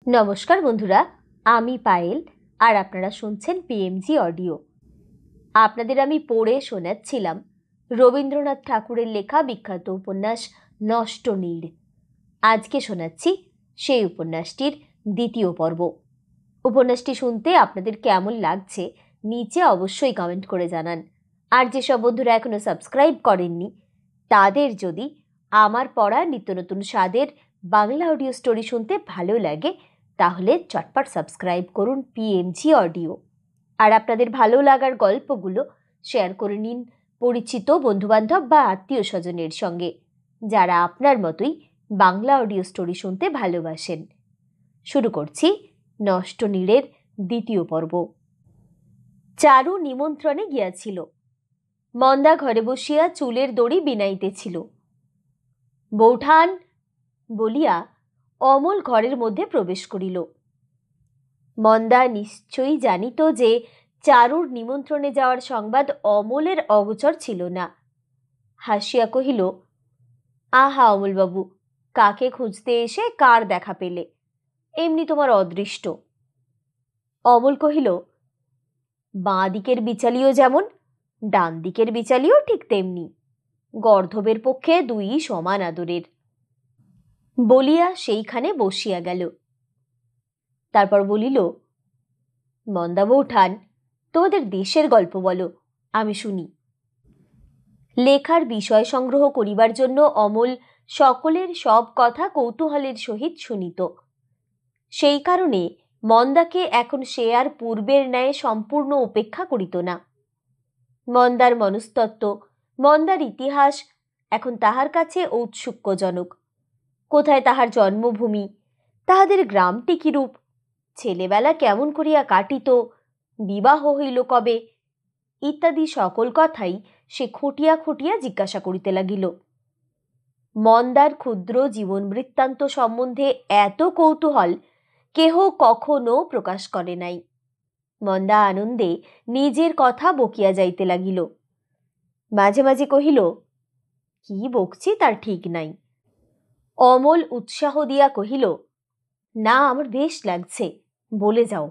নমস্কার বন্ধুরা, আমি পায়েল আর আপনারা শুনছেন পিএমজি অডিও। আপনাদের আমি পড়ে শোনাচ্ছিলাম রবীন্দ্রনাথ ঠাকুরের লেখা বিখ্যাত উপন্যাস নষ্ট নীড়। আজকে শোনাচ্ছি সেই উপন্যাসটির দ্বিতীয় পর্ব। উপন্যাসটি শুনতে আপনাদের কেমন লাগছে নিচে অবশ্যই কমেন্ট করে জানান। আর যেসব বন্ধুরা এখনো সাবস্ক্রাইব করেননি তাদের যদি আমার পড়া নিত্য নতুন স্বাদের বাংলা অডিও স্টোরি শুনতে ভালো লাগে তাহলে চটপট সাবস্ক্রাইব করুন পিএমজি অডিও। আর আপনাদের ভালো লাগার গল্পগুলো শেয়ার করে নিন পরিচিত বন্ধুবান্ধব বা আত্মীয় স্বজনের সঙ্গে যারা আপনার মতোই বাংলা অডিও স্টোরি শুনতে ভালোবাসেন। শুরু করছি নষ্ট নীড়ের দ্বিতীয় পর্ব। চারু নিমন্ত্রণে গিয়াছিল। মন্দা ঘরে বসিয়া চুলের দড়ি বিনাইতেছিল। বৌঠান বলিয়া অমল ঘরের মধ্যে প্রবেশ করিল। মন্দা নিশ্চয়ই জানিত যে চারুর নিমন্ত্রণে যাওয়ার সংবাদ অমলের অগোচর ছিল না। হাসিয়া কহিল, আহা অমলবাবু, কাকে খুঁজতে এসে কার দেখা পেলে? এমনি তোমার অদৃষ্ট। অমল কহিল, বাঁ দিকের বিচালিও যেমন ডান দিকের বিচালিও ঠিক তেমনি, গর্ধবের পক্ষে দুই সমান আদরের। বলিয়া সেইখানে বসিয়া গেল। তারপর বলিল, মন্দা বৌঠান, তোমাদের দেশের গল্প বলো, আমি শুনি। লেখার বিষয় সংগ্রহ করিবার জন্য অমল সকলের সব কথা কৌতূহলের সহিত শুনিত। সেই কারণে মন্দাকে এখন সে আর পূর্বের ন্যায় সম্পূর্ণ উপেক্ষা করিত না। মন্দার মনস্তত্ত্ব, মন্দার ইতিহাস এখন তাহার কাছে ঔৎসুক্যজনক। কোথায় তাহার জন্মভূমি, তাহাদের গ্রামটি কিরূপ, ছেলেবেলা কেমন করিয়া কাটিত, বিবাহ হইল কবে, ইত্যাদি সকল কথাই সে খুঁটিয়া খুঁটিয়া জিজ্ঞাসা করিতে লাগিল। মন্দার ক্ষুদ্র জীবন বৃত্তান্ত সম্বন্ধে এত কৌতূহল কেহ কখনো প্রকাশ করে নাই। মন্দা আনন্দে নিজের কথা বকিয়া যাইতে লাগিল। মাঝে মাঝে কহিল, কি বকছি তার ঠিক নাই। অমল উৎসাহ দিয়া কহিল, না, আমার বেশ লাগছে, বলে যাও।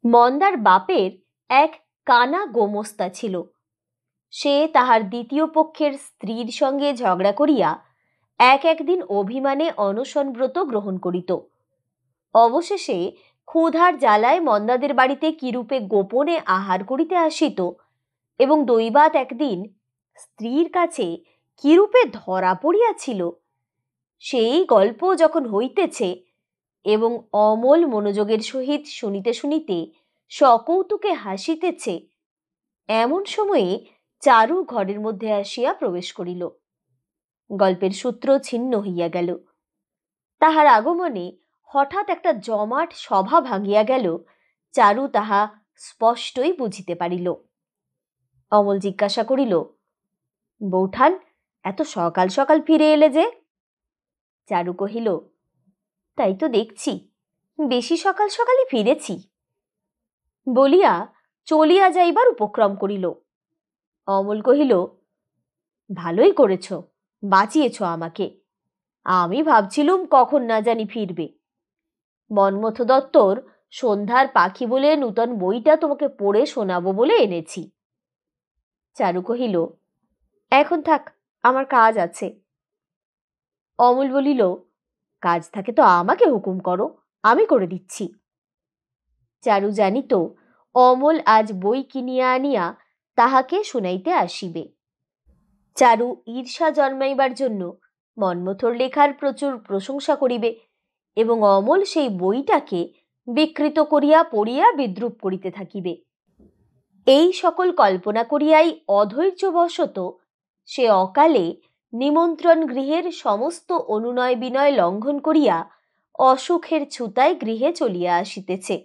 মন্দার বাপের এক কানা গোমস্তা ছিল। সে তাহার দ্বিতীয় পক্ষের স্ত্রীর সঙ্গে ঝগড়া করিয়া একদিন অভিমানে অনশনব্রত গ্রহণ করিত। অবশেষে ক্ষুধার জ্বালায় মন্দাদের বাড়িতে কিরূপে গোপনে আহার করিতে আসিত এবং দৈবাৎ একদিন স্ত্রীর কাছে কিরূপে ধরা পড়িয়াছিল, সেই গল্প যখন হইতেছে এবং অমল মনোযোগের সহিত শুনিতে শুনিতে সকৌতুকে হাসিতেছে, এমন সময়ে চারু ঘরের মধ্যে আসিয়া প্রবেশ করিল। গল্পের সূত্র ছিন্ন হইয়া গেল। তাহার আগমনে হঠাৎ একটা জমাট সভা ভাঙিয়া গেল, চারু তাহা স্পষ্টই বুঝিতে পারিল। অমল জিজ্ঞাসা করিল, বৌঠান, এত সকাল সকাল ফিরে এলে যে? চারু কহিল, তাই তো দেখছি, বেশি সকাল সকালই ফিরেছি। বলিয়া চলিয়া যাইবার উপক্রম করিল। অমল কহিল, ভালোই করেছ, বাঁচিয়েছ আমাকে। আমি ভাবছিলুম কখন না জানি ফিরবে। মন্মথ দত্তর সন্ধ্যার পাখি বলে নূতন বইটা তোমাকে পড়ে শোনাবো বলে এনেছি। চারু কহিল, এখন থাক, আমার কাজ আছে। অমল বলিল, কাজ থাকে তো আমাকে হুকুম করো, আমি করে দিচ্ছি। চারু জানিত অমল আজ বই কিনিয়া আনিয়া তাহাকে শুনাইতে আসিবে। চারু ঈর্ষা জন্মাইবার জন্য মন্মথর লেখার প্রচুর প্রশংসা করিবে এবং অমল সেই বইটাকে বিকৃত করিয়া পড়িয়া বিদ্রূপ করিতে থাকিবে। এই সকল কল্পনা করিয়াই অধৈর্যবশত সে অকালে নিমন্ত্রণ গৃহের সমস্ত অনুনয় বিনয় লঙ্ঘন করিয়া অসুখের ছুতায় গৃহে চলিয়া আসিতেছে।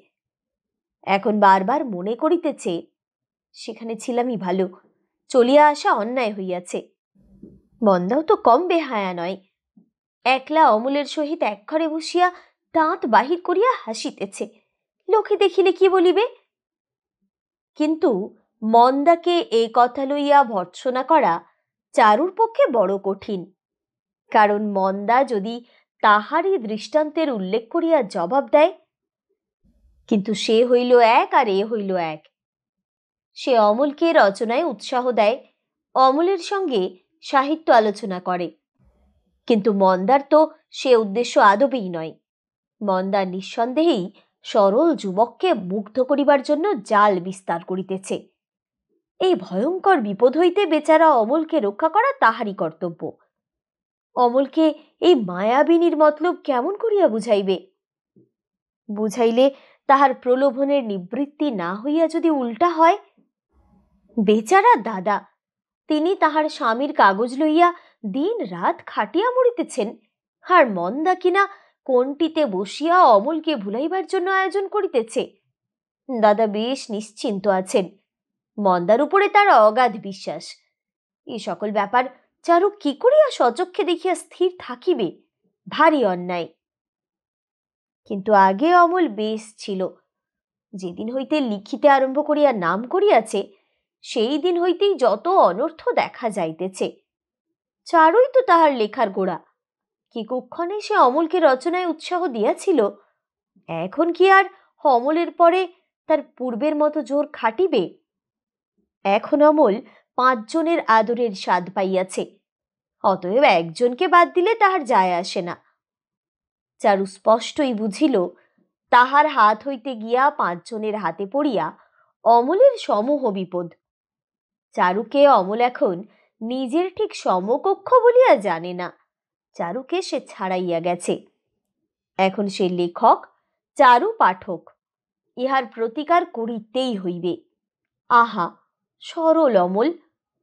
এখন বারবার মনে করিতেছে, সেখানে ছিলামই ভালো, চলিয়া আসা অন্যায় হইয়াছে। মন্দাও তো কম বেহায়া নয়, একলা অমলের সহিত এক ঘরে বসিয়া দাঁত বাহির করিয়া হাসিতেছে, লোকে দেখিলে কি বলিবে? কিন্তু মন্দাকে এই কথা লইয়া ভর্ৎসনা করা চারুর পক্ষে বড় কঠিন, কারণ মন্দা যদি তাহারই দৃষ্টান্তের উল্লেখ করিয়া জবাব দেয়, কিন্তু সে হইল এক আর এ হইল এক। সে অমলকে রচনায় উৎসাহ দেয়, অমলের সঙ্গে সাহিত্য আলোচনা করে, কিন্তু মন্দার তো সে উদ্দেশ্য আদবেই নয়। মন্দা নিঃসন্দেহেই সরল যুবককে মুগ্ধ করিবার জন্য জাল বিস্তার করিতেছে। এই ভয়ঙ্কর বিপদ হইতে বেচারা অমলকে রক্ষা করা তাহারই কর্তব্য। অমলকে এই মায়াবিনীর মতলব কেমন করিয়া বুঝাইবে? বুঝাইলে তাহার প্রলোভনের নিবৃত্তি না হইয়া যদি উল্টা হয়? বেচারা দাদা, তিনি তাহার স্বামীর কাগজ লইয়া দিন রাত খাটিয়া মরিতেছেন, আর মন্দা কিনা কোনটিতে বসিয়া অমলকে ভুলাইবার জন্য আয়োজন করিতেছে। দাদা বেশ নিশ্চিন্ত আছেন, মন্দার উপরে তার অগাধ বিশ্বাস। এই সকল ব্যাপার চারু কি করিয়া সচক্ষে দেখিয়া স্থির থাকিবে? ভারী অন্যায়। কিন্তু আগে অমল বেশ ছিল। যেদিন হইতে লিখিতে আরম্ভ করিয়া নাম করিয়াছে, সেই দিন হইতেই যত অনর্থ দেখা যাইতেছে। চারুই তো তাহার লেখার গোড়া। কি কুক্ষণে সে অমলকে রচনায় উৎসাহ দিয়াছিল, এখন কি আর অমলের পরে তার পূর্বের মতো জোর খাটিবে? এখন অমল 5 জনের আদরের স্বাদ পাইয়াছে, অতএব একজনকে বাদ দিলে তাহার যায় আসে না। চারু স্পষ্টই বুঝিল, তাহার হাত হইতে গিয়া 5 জনের হাতে পড়িয়া অমলের সমূহ বিপদ। চারুকে অমল এখন নিজের ঠিক সমকক্ষ বলিয়া জানে না। চারুকে সে ছাড়াইয়া গেছে। এখন সে লেখক, চারু পাঠক। ইহার প্রতিকার করিতেই হইবে। আহা, সরল অমল,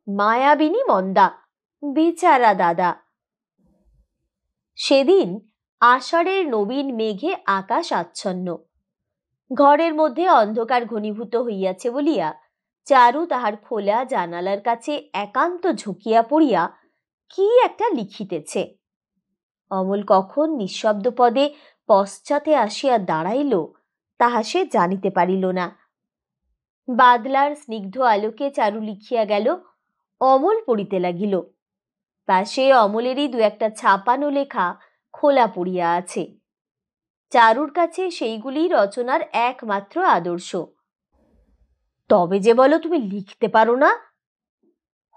মায়াবিনী মন্দা, বেচারা দাদা। সেদিন আষাঢ়ের নবীন মেঘে আকাশ আচ্ছন্ন। ঘরের মধ্যে অন্ধকার ঘনীভূত হইয়াছে বলিয়া চারু তাহার খোলা জানালার কাছে একান্ত ঝুঁকিয়া পড়িয়া কি একটা লিখিতেছে। অমল কখন নিঃশব্দ পদে পশ্চাতে আসিয়া দাঁড়াইল তাহা সে জানিতে পারিল না। বাদলার স্নিগ্ধ আলোকে চারু লিখিয়া গেল, অমল পড়িতে লাগিল। পাশে অমলেরই 2-একটা ছাপানো লেখা খোলা পড়িয়া আছে। চারুর কাছে সেইগুলি রচনার একমাত্র আদর্শ। তবে যে বলো, তুমি লিখতে পারো না?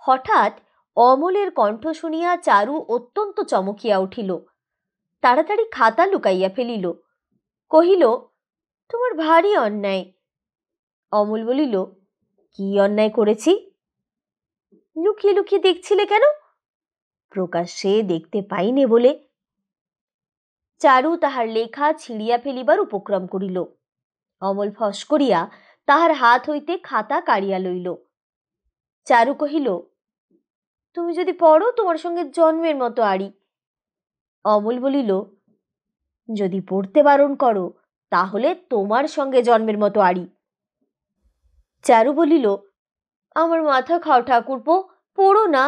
হঠাৎ অমলের কণ্ঠ শুনিয়া চারু অত্যন্ত চমকিয়া উঠিল। তাড়াতাড়ি খাতা লুকাইয়া ফেলিল, কহিল, তোমার ভারী অন্যায়। অমল বলিল, কি অন্যায় করেছি? লুকিয়ে লুকিয়ে দেখছিলে কেন? প্রকাশ্যে দেখতে পাইনে বলে। চারু তাহার লেখা ছিঁড়িয়া ফেলিবার উপক্রম করিল। অমল ফস করিয়া তাহার হাত হইতে খাতা কাড়িয়া লইল। চারু কহিল, তুমি যদি পড়ো, তোমার সঙ্গে জন্মের মতো আড়ি। অমল বলিল, যদি পড়তে বারণ করো, তাহলে তোমার সঙ্গে জন্মের মতো আড়ি। চারু বলিল, আমার মাথা খাও ঠাকুরপো, পড়ো না।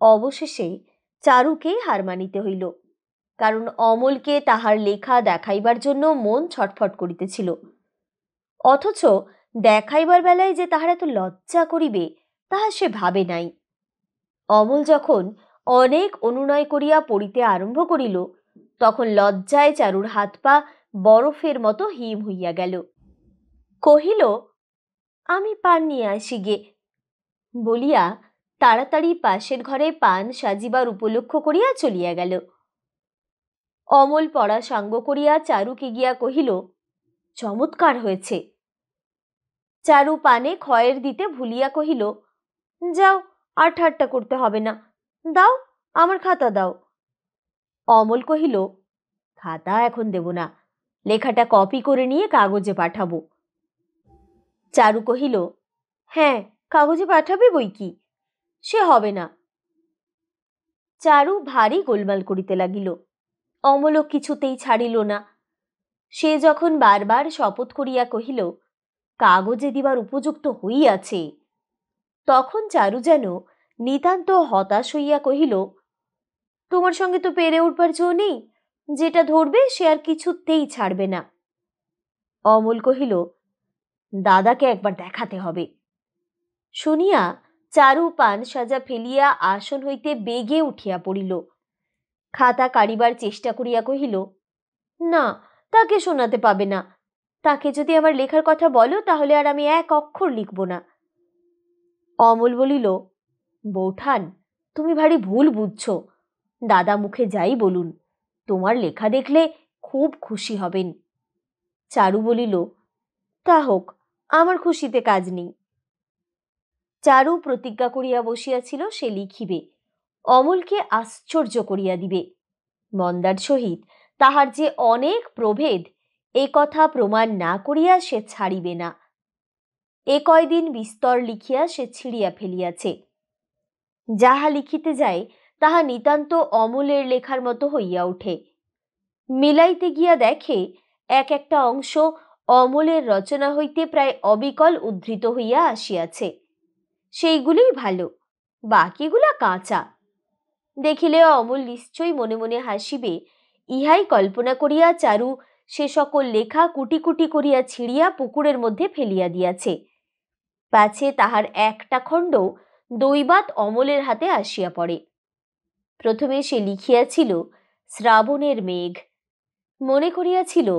অবশেষে চারুকে হার মানিতে হইল, কারণ অমলকে তাহার লেখা দেখাইবার জন্য মন ছটফট করিতেছিল। অথচ দেখাইবার বেলায় যে তাহার এত লজ্জা করিবে তাহা সে ভাবে নাই। অমল যখন অনেক অনুনয় করিয়া পড়িতে আরম্ভ করিল, তখন লজ্জায় চারুর হাত পা বরফের মতো হিম হইয়া গেল। কহিল, আমি পান নিয়ে আসি গে, বলিয়া তাড়াতাড়ি পাশের ঘরে পান সাজিবার উপলক্ষ করিয়া চলিয়া গেল। অমল পড়া সাঙ্গ করিয়া চারুকে গিয়া কহিল, চমৎকার হয়েছে। চারু পানে খয়ের দিতে ভুলিয়া কহিল, যাও, আর ঠাট্টা করতে হবে না, দাও, আমার খাতা দাও। অমল কহিল, খাতা এখন দেব না, লেখাটা কপি করে নিয়ে কাগজে পাঠাবো। চারু কহিল, হ্যাঁ, কাগজে পাঠাবে বই কি, সে হবে না। চারু ভারী গোলমাল করিতে লাগিল। অমলও কিছুতেই ছাড়িল না। সে যখন বারবার শপথ করিয়া কহিল, কাগজে দিবার উপযুক্ত হইয়াছে, তখন চারু যেন নিতান্ত হতাশ হইয়া কহিল, তোমার সঙ্গে তো পেরে উঠবার জো নেই, যেটা ধরবে সে আর কিছুতেই ছাড়বে না। অমল কহিল, দাদাকে একবার দেখাতে হবে। শুনিয়া চারু পান সাজা ফেলিয়া আসন হইতে বেগে উঠিয়া পড়িল। খাতা কাড়িবার চেষ্টা করিয়া কহিল, না, তাকে শোনাতে পাবে না। তাকে যদি আমার লেখার কথা বলো তাহলে আর আমি এক অক্ষর লিখব না। অমল বলিল, বৌঠান, তুমি ভারী ভুল বুঝছো। দাদা মুখে যাই বলুন, তোমার লেখা দেখলে খুব খুশি হবেন। চারু বলিল, তা হোক, আমার খুশিতে কাজ নেই। চারু প্রতিজ্ঞা করিয়া বসিয়াছিল সে লিখিবে, অমলকে আশ্চর্য করিয়া দিবে। মন্দার সহিত তাহার যে অনেক প্রভেদ, এ কথা প্রমাণ না করিয়া সে ছাড়িবে না। এ কয়দিন বিস্তর লিখিয়া সে ছিঁড়িয়া ফেলিয়াছে। যাহা লিখিতে যায় তাহা নিতান্ত অমলের লেখার মতো হইয়া ওঠে। মিলাইতে গিয়া দেখে এক একটা অংশ অমলের রচনা হইতে প্রায় অবিকল উদ্ধৃত হইয়া আসিয়াছে। সেইগুলিই ভালো, বাকিগুলা কাঁচা। দেখিলে অমল নিশ্চয়ই মনে মনে হাসিবে, ইহাই কল্পনা করিয়া চারু সে সকল লেখা কুটি কুটি করিয়া ছিঁড়িয়া পুকুরের মধ্যে ফেলিয়া দিয়াছে, পাছে তাহার একটা খণ্ড দৈবাত অমলের হাতে আসিয়া পড়ে। প্রথমে সে লিখিয়াছিল শ্রাবণের মেঘ, মনে করিয়াছিল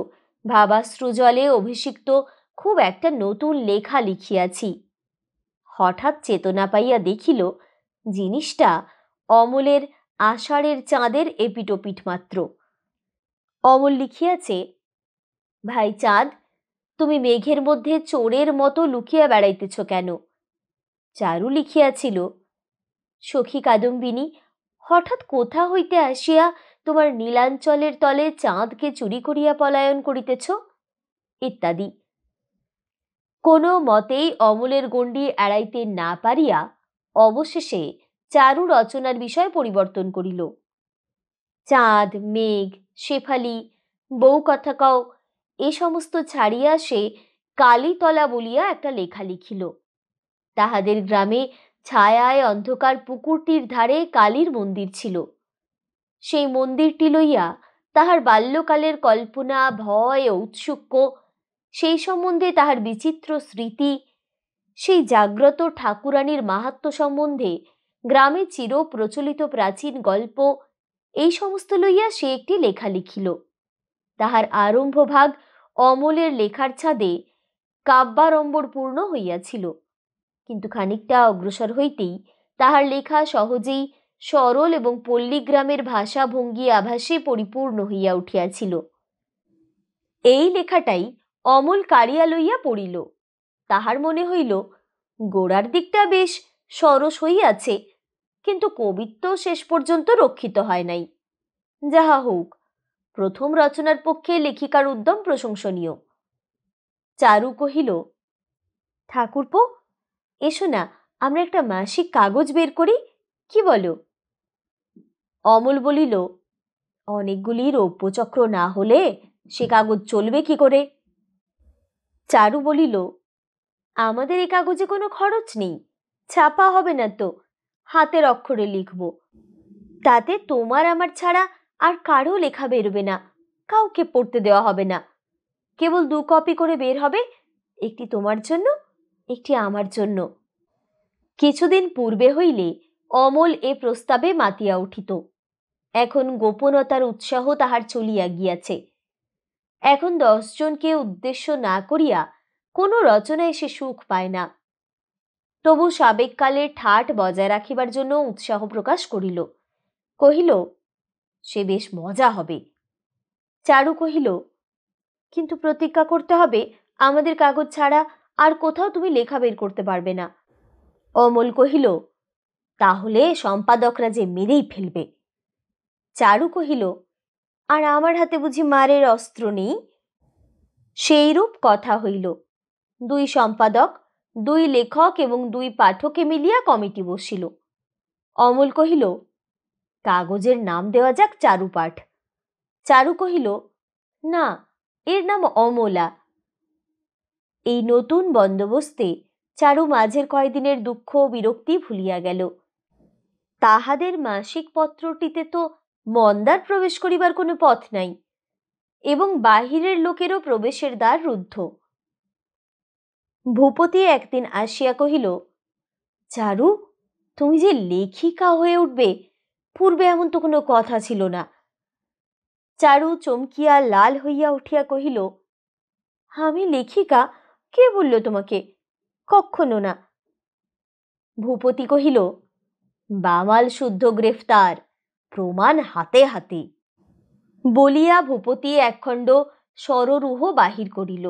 ভাবাশ্রু জলে অভিষিক্ত খুব একটা নতুন লেখা লিখিয়াছি। হঠাৎ চেতনা পাইয়া দেখিল জিনিসটা অমলের আষাঢ়ের চাঁদের এপিটোপিট মাত্র। অমল লিখিয়াছে, ভাই চাঁদ, তুমি মেঘের মধ্যে চোরের মতো লুকিয়া বেড়াইতেছ কেন? চারু লিখিয়াছিল, সখী কাদম্বিনী, হঠাৎ কোথা হইতে আসিয়া তোমার নীলাঞ্চলের তলে চাঁদকে চুরি করিয়া পলায়ন করিতেছ, ইত্যাদি। কোনো মতেই অমলের গণ্ডি এড়াইতে না পারিয়া অবশেষে চারু রচনার বিষয় পরিবর্তন করিল। চাঁদ, মেঘ, শেফালি, বউ কথা কও, এ সমস্ত ছাড়িয়া সে কালীতলা বলিয়া একটা লেখা লিখিল। তাহাদের গ্রামে ছায়ায় অন্ধকার পুকুরটির ধারে কালীর মন্দির ছিল। সেই মন্দিরটি লইয়া তাহার বাল্যকালের কল্পনা, ভয়, ঔৎসুক্য, সেই সম্বন্ধে তাহার বিচিত্র স্মৃতি, সেই জাগ্রত ঠাকুরানীর মাহাত্ম্য সম্বন্ধে গ্রামে চির প্রচলিত প্রাচীন গল্প, এই সমস্ত লইয়া সে একটি লেখা লিখিল। তাহার আরম্ভভাগ অমলের লেখার ছাদে কাব্যাড়ম্বর পূর্ণ হইয়াছিল, কিন্তু খানিকটা অগ্রসর হইতেই তাহার লেখা সহজেই সরল এবং পল্লীগ্রামের ভাষা ভঙ্গি আভাসে পরিপূর্ণ হইয়া উঠিয়াছিল। এই লেখাটাই অমল কাড়িয়া লইয়া পড়িল। তাহার মনে হইল গোড়ার দিকটা বেশ সরস হইয়াছে, কিন্তু কবিত্ব শেষ পর্যন্ত রক্ষিত হয় নাই। যাহা হোক, প্রথম রচনার পক্ষে লেখিকার উদ্যম প্রশংসনীয়। চারু কহিল, ঠাকুরপো, এসো না, আমরা একটা মাসিক কাগজ বের করি, কি বলো? অমল বলিল, অনেকগুলি রৌপ্যচক্র না হলে সে কাগজ চলবে কি করে? চারু বলিল, আমাদের এই কাগজে কোনো খরচ নেই, ছাপা হবে না তো, হাতের অক্ষরে লিখব। তাতে তোমার আমার ছাড়া আর কারো লেখা বেরোবে না, কাউকে পড়তে দেওয়া হবে না। কেবল 2 কপি করে বের হবে, একটি তোমার জন্য, একটি আমার জন্য। কিছুদিন পূর্বে হইলে অমল এ প্রস্তাবে মাতিয়া উঠিত। এখন গোপনতার উৎসাহ তাহার চলিয়া গিয়াছে। এখন 10 জনকে উদ্দেশ্য না করিয়া কোনো রচনায় সে সুখ পায় না। তবু সাবেককালের ঠাট বজায় রাখিবার জন্য উৎসাহ প্রকাশ করিল। কহিল, সে বেশ মজা হবে। চারু কহিল, কিন্তু প্রতিজ্ঞা করতে হবে আমাদের কাগজ ছাড়া আর কোথাও তুমি লেখা বের করতে পারবে না। অমল কহিল, তাহলে সম্পাদকরা যে মেরেই ফেলবে। চারু কহিল, আর আমার হাতে বুঝি মারের অস্ত্র নেই? সেইরূপ কথা হইল। 2 সম্পাদক, 2 লেখক এবং 2 পাঠকে মিলিয়া কমিটি বসিল। অমল কহিল, কাগজের নাম দেওয়া যাক চারুপাঠ। চারু কহিল, না, এর নাম অমলা। এই নতুন বন্দোবস্তে চারু মাঝের কয়দিনের দুঃখ বিরক্তি ভুলিয়া গেল। তাহাদের মাসিক পত্রটিতে তো মন্দার প্রবেশ করিবার কোনো পথ নাই, এবং বাহিরের লোকেরও প্রবেশের দ্বার রুদ্ধ। ভূপতি একদিন আসিয়া কহিল, চারু, তুমি যে লেখিকা হয়ে উঠবে পূর্বে এমন তো কোনো কথা ছিল না। চারু চমকিয়া লাল হইয়া উঠিয়া কহিল, আমি লেখিকা? কে বলল তোমাকে? কক্ষনো না। ভূপতি কহিল, বামাল শুদ্ধ গ্রেফতার, প্রমাণ হাতে হাতে। বলিয়া ভূপতি একখণ্ড স্বররূহ বাহির করিল।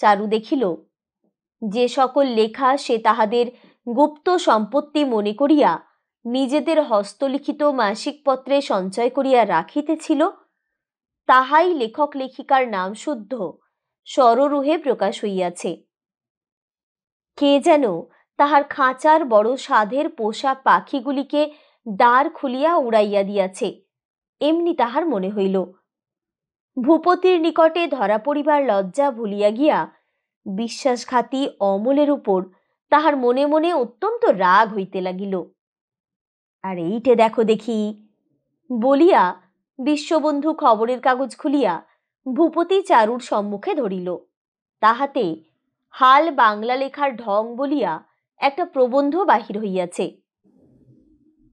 চারু দেখিল, যে সকল লেখা সে তাহাদের গুপ্ত সম্পত্তি মনে করিয়া নিজেদের হস্তলিখিত মাসিক পত্রে সঞ্চয় করিয়া রাখিতেছিল, তাহাই লেখক লেখিকার নাম শুদ্ধ স্বররূহে প্রকাশ হইয়াছে। কে যেন তাহার খাঁচার বড় সাধের পোষা পাখিগুলিকে দ্বার খুলিয়া উড়াইয়া দিয়াছে, এমনি তাহার মনে হইল। ভূপতির নিকটে ধরা পড়িবার লজ্জা ভুলিয়া গিয়া বিশ্বাসঘাতী অমলের উপর তাহার মনে মনে অত্যন্ত রাগ হইতে লাগিল। আর এইটে দেখো দেখি বলিয়া বিশ্ববন্ধু খবরের কাগজ খুলিয়া ভূপতি চারুর সম্মুখে ধরিল। তাহাতে হাল বাংলা লেখার ঢং বলিয়া একটা প্রবন্ধ বাহির হইয়াছে।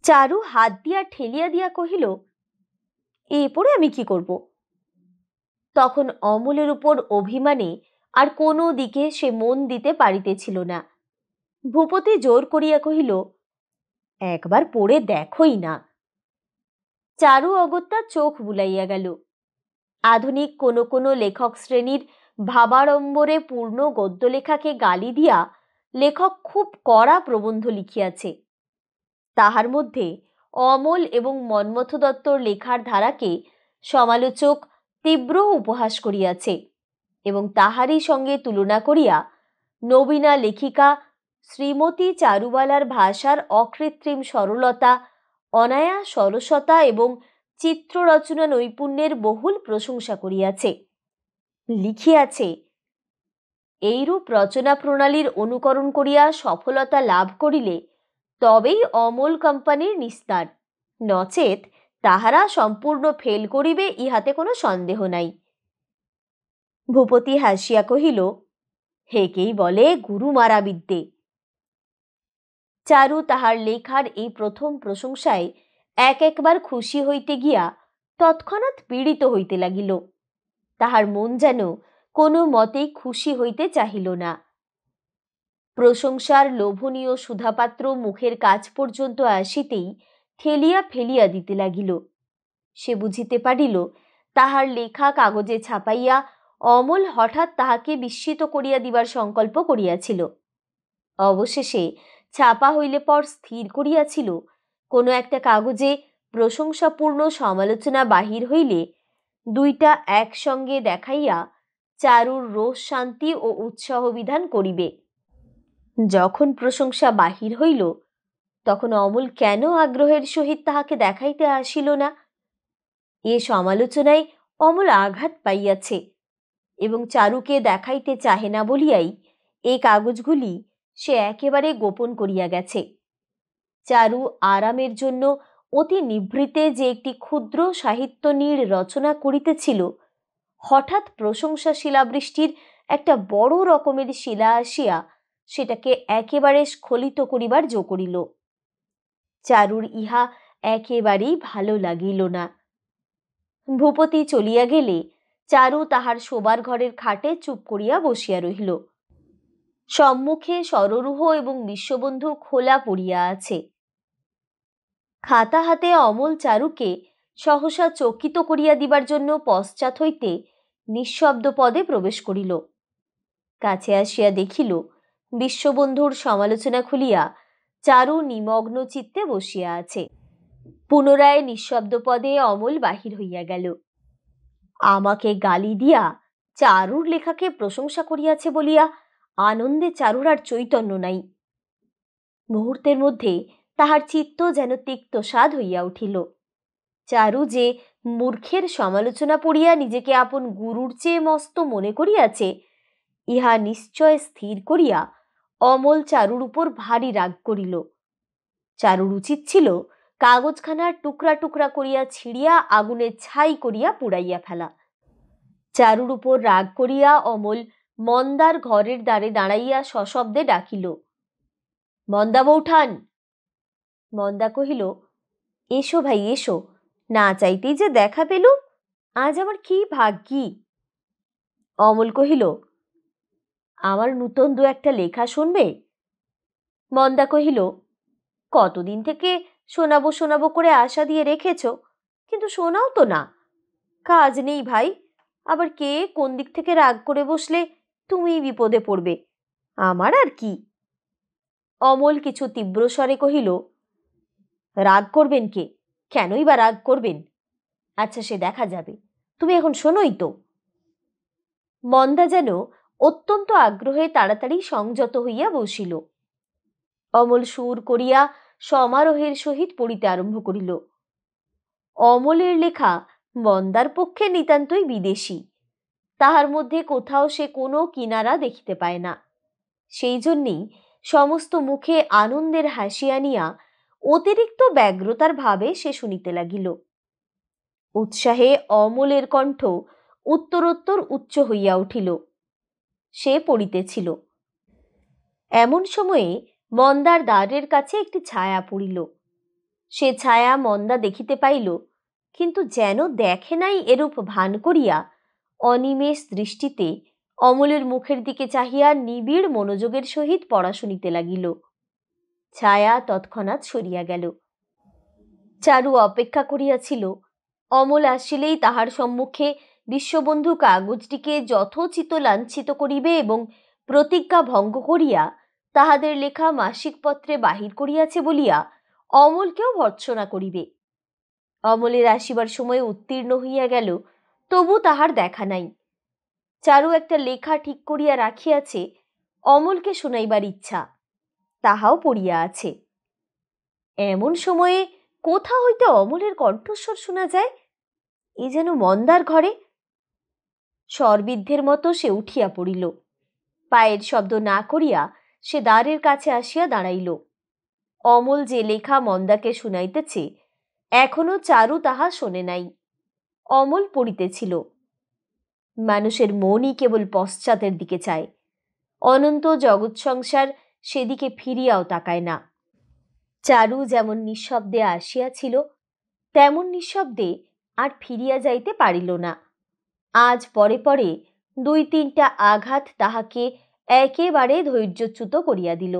চারু হাত দিয়া ঠেলিয়া দিয়া কহিল, এ পড়ে আমি কি করব? তখন অমলের উপর অভিমানে আর কোনো দিকে সে মন দিতে পারিতেছিল না। ভূপতি জোর করিয়া কহিল, একবার পড়ে দেখোই না। চারু অগত্যা চোখ বুলাইয়া গেল। আধুনিক কোনো কোনো লেখক শ্রেণীর ভাবাড়ম্বরে পূর্ণ গদ্যলেখাকে গালি দিয়া লেখক খুব কড়া প্রবন্ধ লিখিয়াছে। তাহার মধ্যে অমল এবং মন্মথ দত্তর লেখার ধারাকে সমালোচক তীব্র উপহাস করিয়াছে এবং তাহারই সঙ্গে তুলনা করিয়া নবীনা লেখিকা শ্রীমতী চারুবালার ভাষার অকৃত্রিম সরলতা, অনায়া সরসতা এবং চিত্ররচনা নৈপুণ্যের বহুল প্রশংসা করিয়াছে। লিখিয়াছে, এইরূপ রচনা প্রণালীর অনুকরণ করিয়া সফলতা লাভ করিলে তবেই অমল কোম্পানির নিস্তার, নচেত তাহারা সম্পূর্ণ ফেল করিবে, ইহাতে কোনো সন্দেহ নাই। ভূপতি হাসিয়া কহিল, হেকেই বলে গুরু মারা বিদ্যে। চারু তাহার লেখার এই প্রথম প্রশংসায় একবার খুশি হইতে গিয়া তৎক্ষণাৎ পীড়িত হইতে লাগিল। তাহার মন যেন কোনো মতেই খুশি হইতে চাহিল না। প্রশংসার লোভনীয় সুধাপাত্র মুখের কাছ পর্যন্ত আসিতেই ঠেলিয়া ফেলিয়া দিতে লাগিল। সে বুঝিতে পারিল, তাহার লেখা কাগজে ছাপাইয়া অমল হঠাৎ তাহাকে বিস্মিত করিয়া দিবার সংকল্প করিয়াছিল। অবশেষে ছাপা হইলে পর স্থির করিয়াছিল, কোনো একটা কাগজে প্রশংসাপূর্ণ সমালোচনা বাহির হইলে দুইটা একসঙ্গে দেখাইয়া চারুর রোষ শান্তি ও উৎসাহ বিধান করিবে। যখন প্রশংসা বাহির হইল, তখন অমল কেন আগ্রহের সহিত তাহাকে দেখাইতে আসিল না? এ সমালোচনায় অমল আঘাত পাইয়াছে এবং চারুকে দেখাইতে চাহে না বলিয়াই এই কাগজগুলি সে একেবারে গোপন করিয়া গেছে। চারু আরামের জন্য অতি নিভৃতে যে একটি ক্ষুদ্র সাহিত্য নীড় রচনা করিতেছিল, হঠাৎ প্রশংসা শিলাবৃষ্টির একটা বড় রকমের শিলা আসিয়া সেটাকে একেবারে স্খলিত করিবার জো করিল। চারুর ইহা একেবারেই ভালো লাগিল না। ভূপতি চলিয়া গেলে চারু তাহার শোবার ঘরের খাটে চুপ করিয়া বসিয়া রহিল। সম্মুখে সররূহ এবং বিশ্ববন্ধু খোলা পড়িয়া আছে। খাতা হাতে অমল চারুকে সহসা চকিত করিয়া দিবার জন্য পশ্চাৎ হইতে নিঃশব্দ পদে প্রবেশ করিল। কাছে আসিয়া দেখিল, বিশ্ববন্ধুর সমালোচনা খুলিয়া চারু নিমগ্ন চিত্তে বসিয়া আছে। পুনরায় নিঃশব্দ পদে অমল বাহির হইয়া গেল। আমাকে গালি দিয়া চারুর লেখাকে প্রশংসা করিয়াছে বলিয়া আনন্দে চারুর আর চৈতন্য নাই। মুহূর্তের মধ্যে তাহার চিত্ত যেন তিক্তস্বাদ হইয়া উঠিল। চারু যে মূর্খের সমালোচনা পড়িয়া নিজেকে আপন গুরুর চেয়ে মস্ত মনে করিয়াছে, ইহা নিশ্চয় স্থির করিয়া অমল চারুর উপর ভারী রাগ করিল। চারুর উচিত ছিল কাগজখানার টুকরা টুকরা করিয়া ছিঁড়িয়া আগুনে ছাই করিয়া পুড়াইয়া ফেলা। চারুর উপর রাগ করিয়া অমল মন্দার ঘরের দ্বারে দাঁড়াইয়া সশব্দে ডাকিল, মন্দা বৌঠান। মন্দা কহিল, এসো ভাই এসো, না চাইতেই যে দেখা পেলুম, আজ আমার কি ভাগ্যি। অমল কহিল, আমার নূতন দু একটা লেখা শুনবে? মন্দা কহিল, কতদিন থেকে শোনাবো শোনাবো করে আশা দিয়ে রেখেছ, কিন্তু শোনাও তো না। কাজ নেই ভাই, আবার কে কোন দিক থেকে রাগ করে বসলে তুমিই বিপদে পড়বে, আমার আর কি। অমল কিছু তীব্র স্বরে কহিল, রাগ করবেন কে? কেনই বা রাগ করবেন? আচ্ছা সে দেখা যাবে, তুমি এখন শোনোই তো। মন্দা যেন অত্যন্ত আগ্রহে তাড়াতাড়ি সংযত হইয়া বসিল। অমল সুর করিয়া সমারোহের সহিত পড়িতে আরম্ভ করিল। অমলের লেখা মন্দার পক্ষে নিতান্তই বিদেশী, তাহার মধ্যে কোথাও সে কোনো কিনারা দেখিতে পায় না। সেই জন্যেই সমস্ত মুখে আনন্দের হাসি আনিয়া অতিরিক্ত ব্যগ্রতার ভাবে সে শুনিতে লাগিল। উৎসাহে অমলের কণ্ঠ উত্তরোত্তর উচ্চ হইয়া উঠিল। সে পড়িতেছিল। এমন সময়ে মন্দার দ্বারের কাছে একটি ছায়া পড়িল। সে ছায়া মন্দা দেখিতে পাইল, কিন্তু যেন দেখে নাই এরূপ ভান করিয়া অনিমেষ দৃষ্টিতে অমলের মুখের দিকে চাহিয়া নিবিড় মনোযোগের সহিত পড়া শুনিতে লাগিল। ছায়া তৎক্ষণাৎ সরিয়া গেল। চারু অপেক্ষা করিয়াছিল অমল আসিলেই তাহার সম্মুখে বিশ্ববন্ধু কাগজটিকে যথোচিত লাঞ্ছিত করিবে এবং প্রতিজ্ঞা ভঙ্গ করিয়া তাহাদের লেখা মাসিক পত্রে বাহির করিয়াছে বলিয়া অমলকেও ভর্ৎসনা করিবে। অমলের আসিবার সময় উত্তীর্ণ হইয়া গেল, তবু তাহার দেখা নাই। চারু একটা লেখা ঠিক করিয়া রাখিয়াছে, অমলকে শুনাইবার ইচ্ছা, তাহাও পড়িয়া আছে। এমন সময়ে কোথা হইতে অমলের কণ্ঠস্বর শোনা যায়, এ যেন মন্দার ঘরে। স্বরবিদ্ধের মতো সে উঠিয়া পড়িল। পায়ের শব্দ না করিয়া সে দ্বারের কাছে আসিয়া দাঁড়াইল। অমল যে লেখা মন্দাকে শুনাইতেছে, এখনো চারু তাহা শোনে নাই। অমল পড়িতেছিল। মানুষের মনই কেবল পশ্চাতের দিকে চায়, অনন্ত জগৎ সংসার সেদিকে ফিরিয়াও তাকায় না। চারু যেমন নিঃশব্দে আসিয়াছিল, তেমন নিঃশব্দে আর ফিরিয়া যাইতে পারিল না। আজ পরে পরে দুই তিনটা আঘাত তাহাকে একেবারে ধৈর্যচ্যুত করিয়া দিল।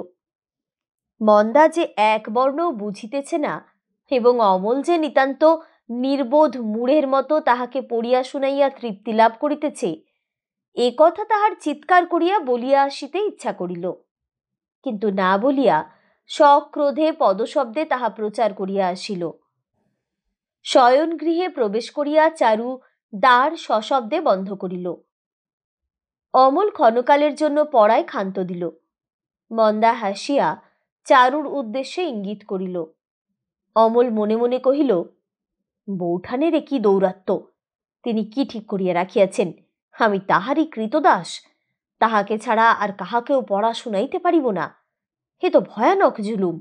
মন্দা যে এক বর্ণ বুঝিতেছে না এবং অমল যে নিতান্ত নির্বোধ মূঢ়ের মতো তাহাকে পড়িয়া শুনাইয়া তৃপ্তি লাভ করিতেছে, এ কথা তাহার চিৎকার করিয়া বলিয়া আসিতে ইচ্ছা করিল, কিন্তু না বলিয়া সক্রোধে পদশব্দে তাহা প্রচার করিয়া আসিল। শয়নগৃহে প্রবেশ করিয়া চারু দ্বার সশব্দে বন্ধ করিল। অমল ক্ষণকালের জন্য পড়ায় ক্ষান্ত দিল। মন্দা হাসিয়া চারুর উদ্দেশ্যে ইঙ্গিত করিল। অমল মনে মনে কহিল, বৌঠানের এ কি দৌরাত্ম্য! তিনি কি ঠিক করিয়া রাখিয়াছেন, আমি তাহারই কৃতদাস, তাহাকে ছাড়া আর কাহাকেও পড়া শুনাইতে পারিব না, এ তো ভয়ানক জুলুম।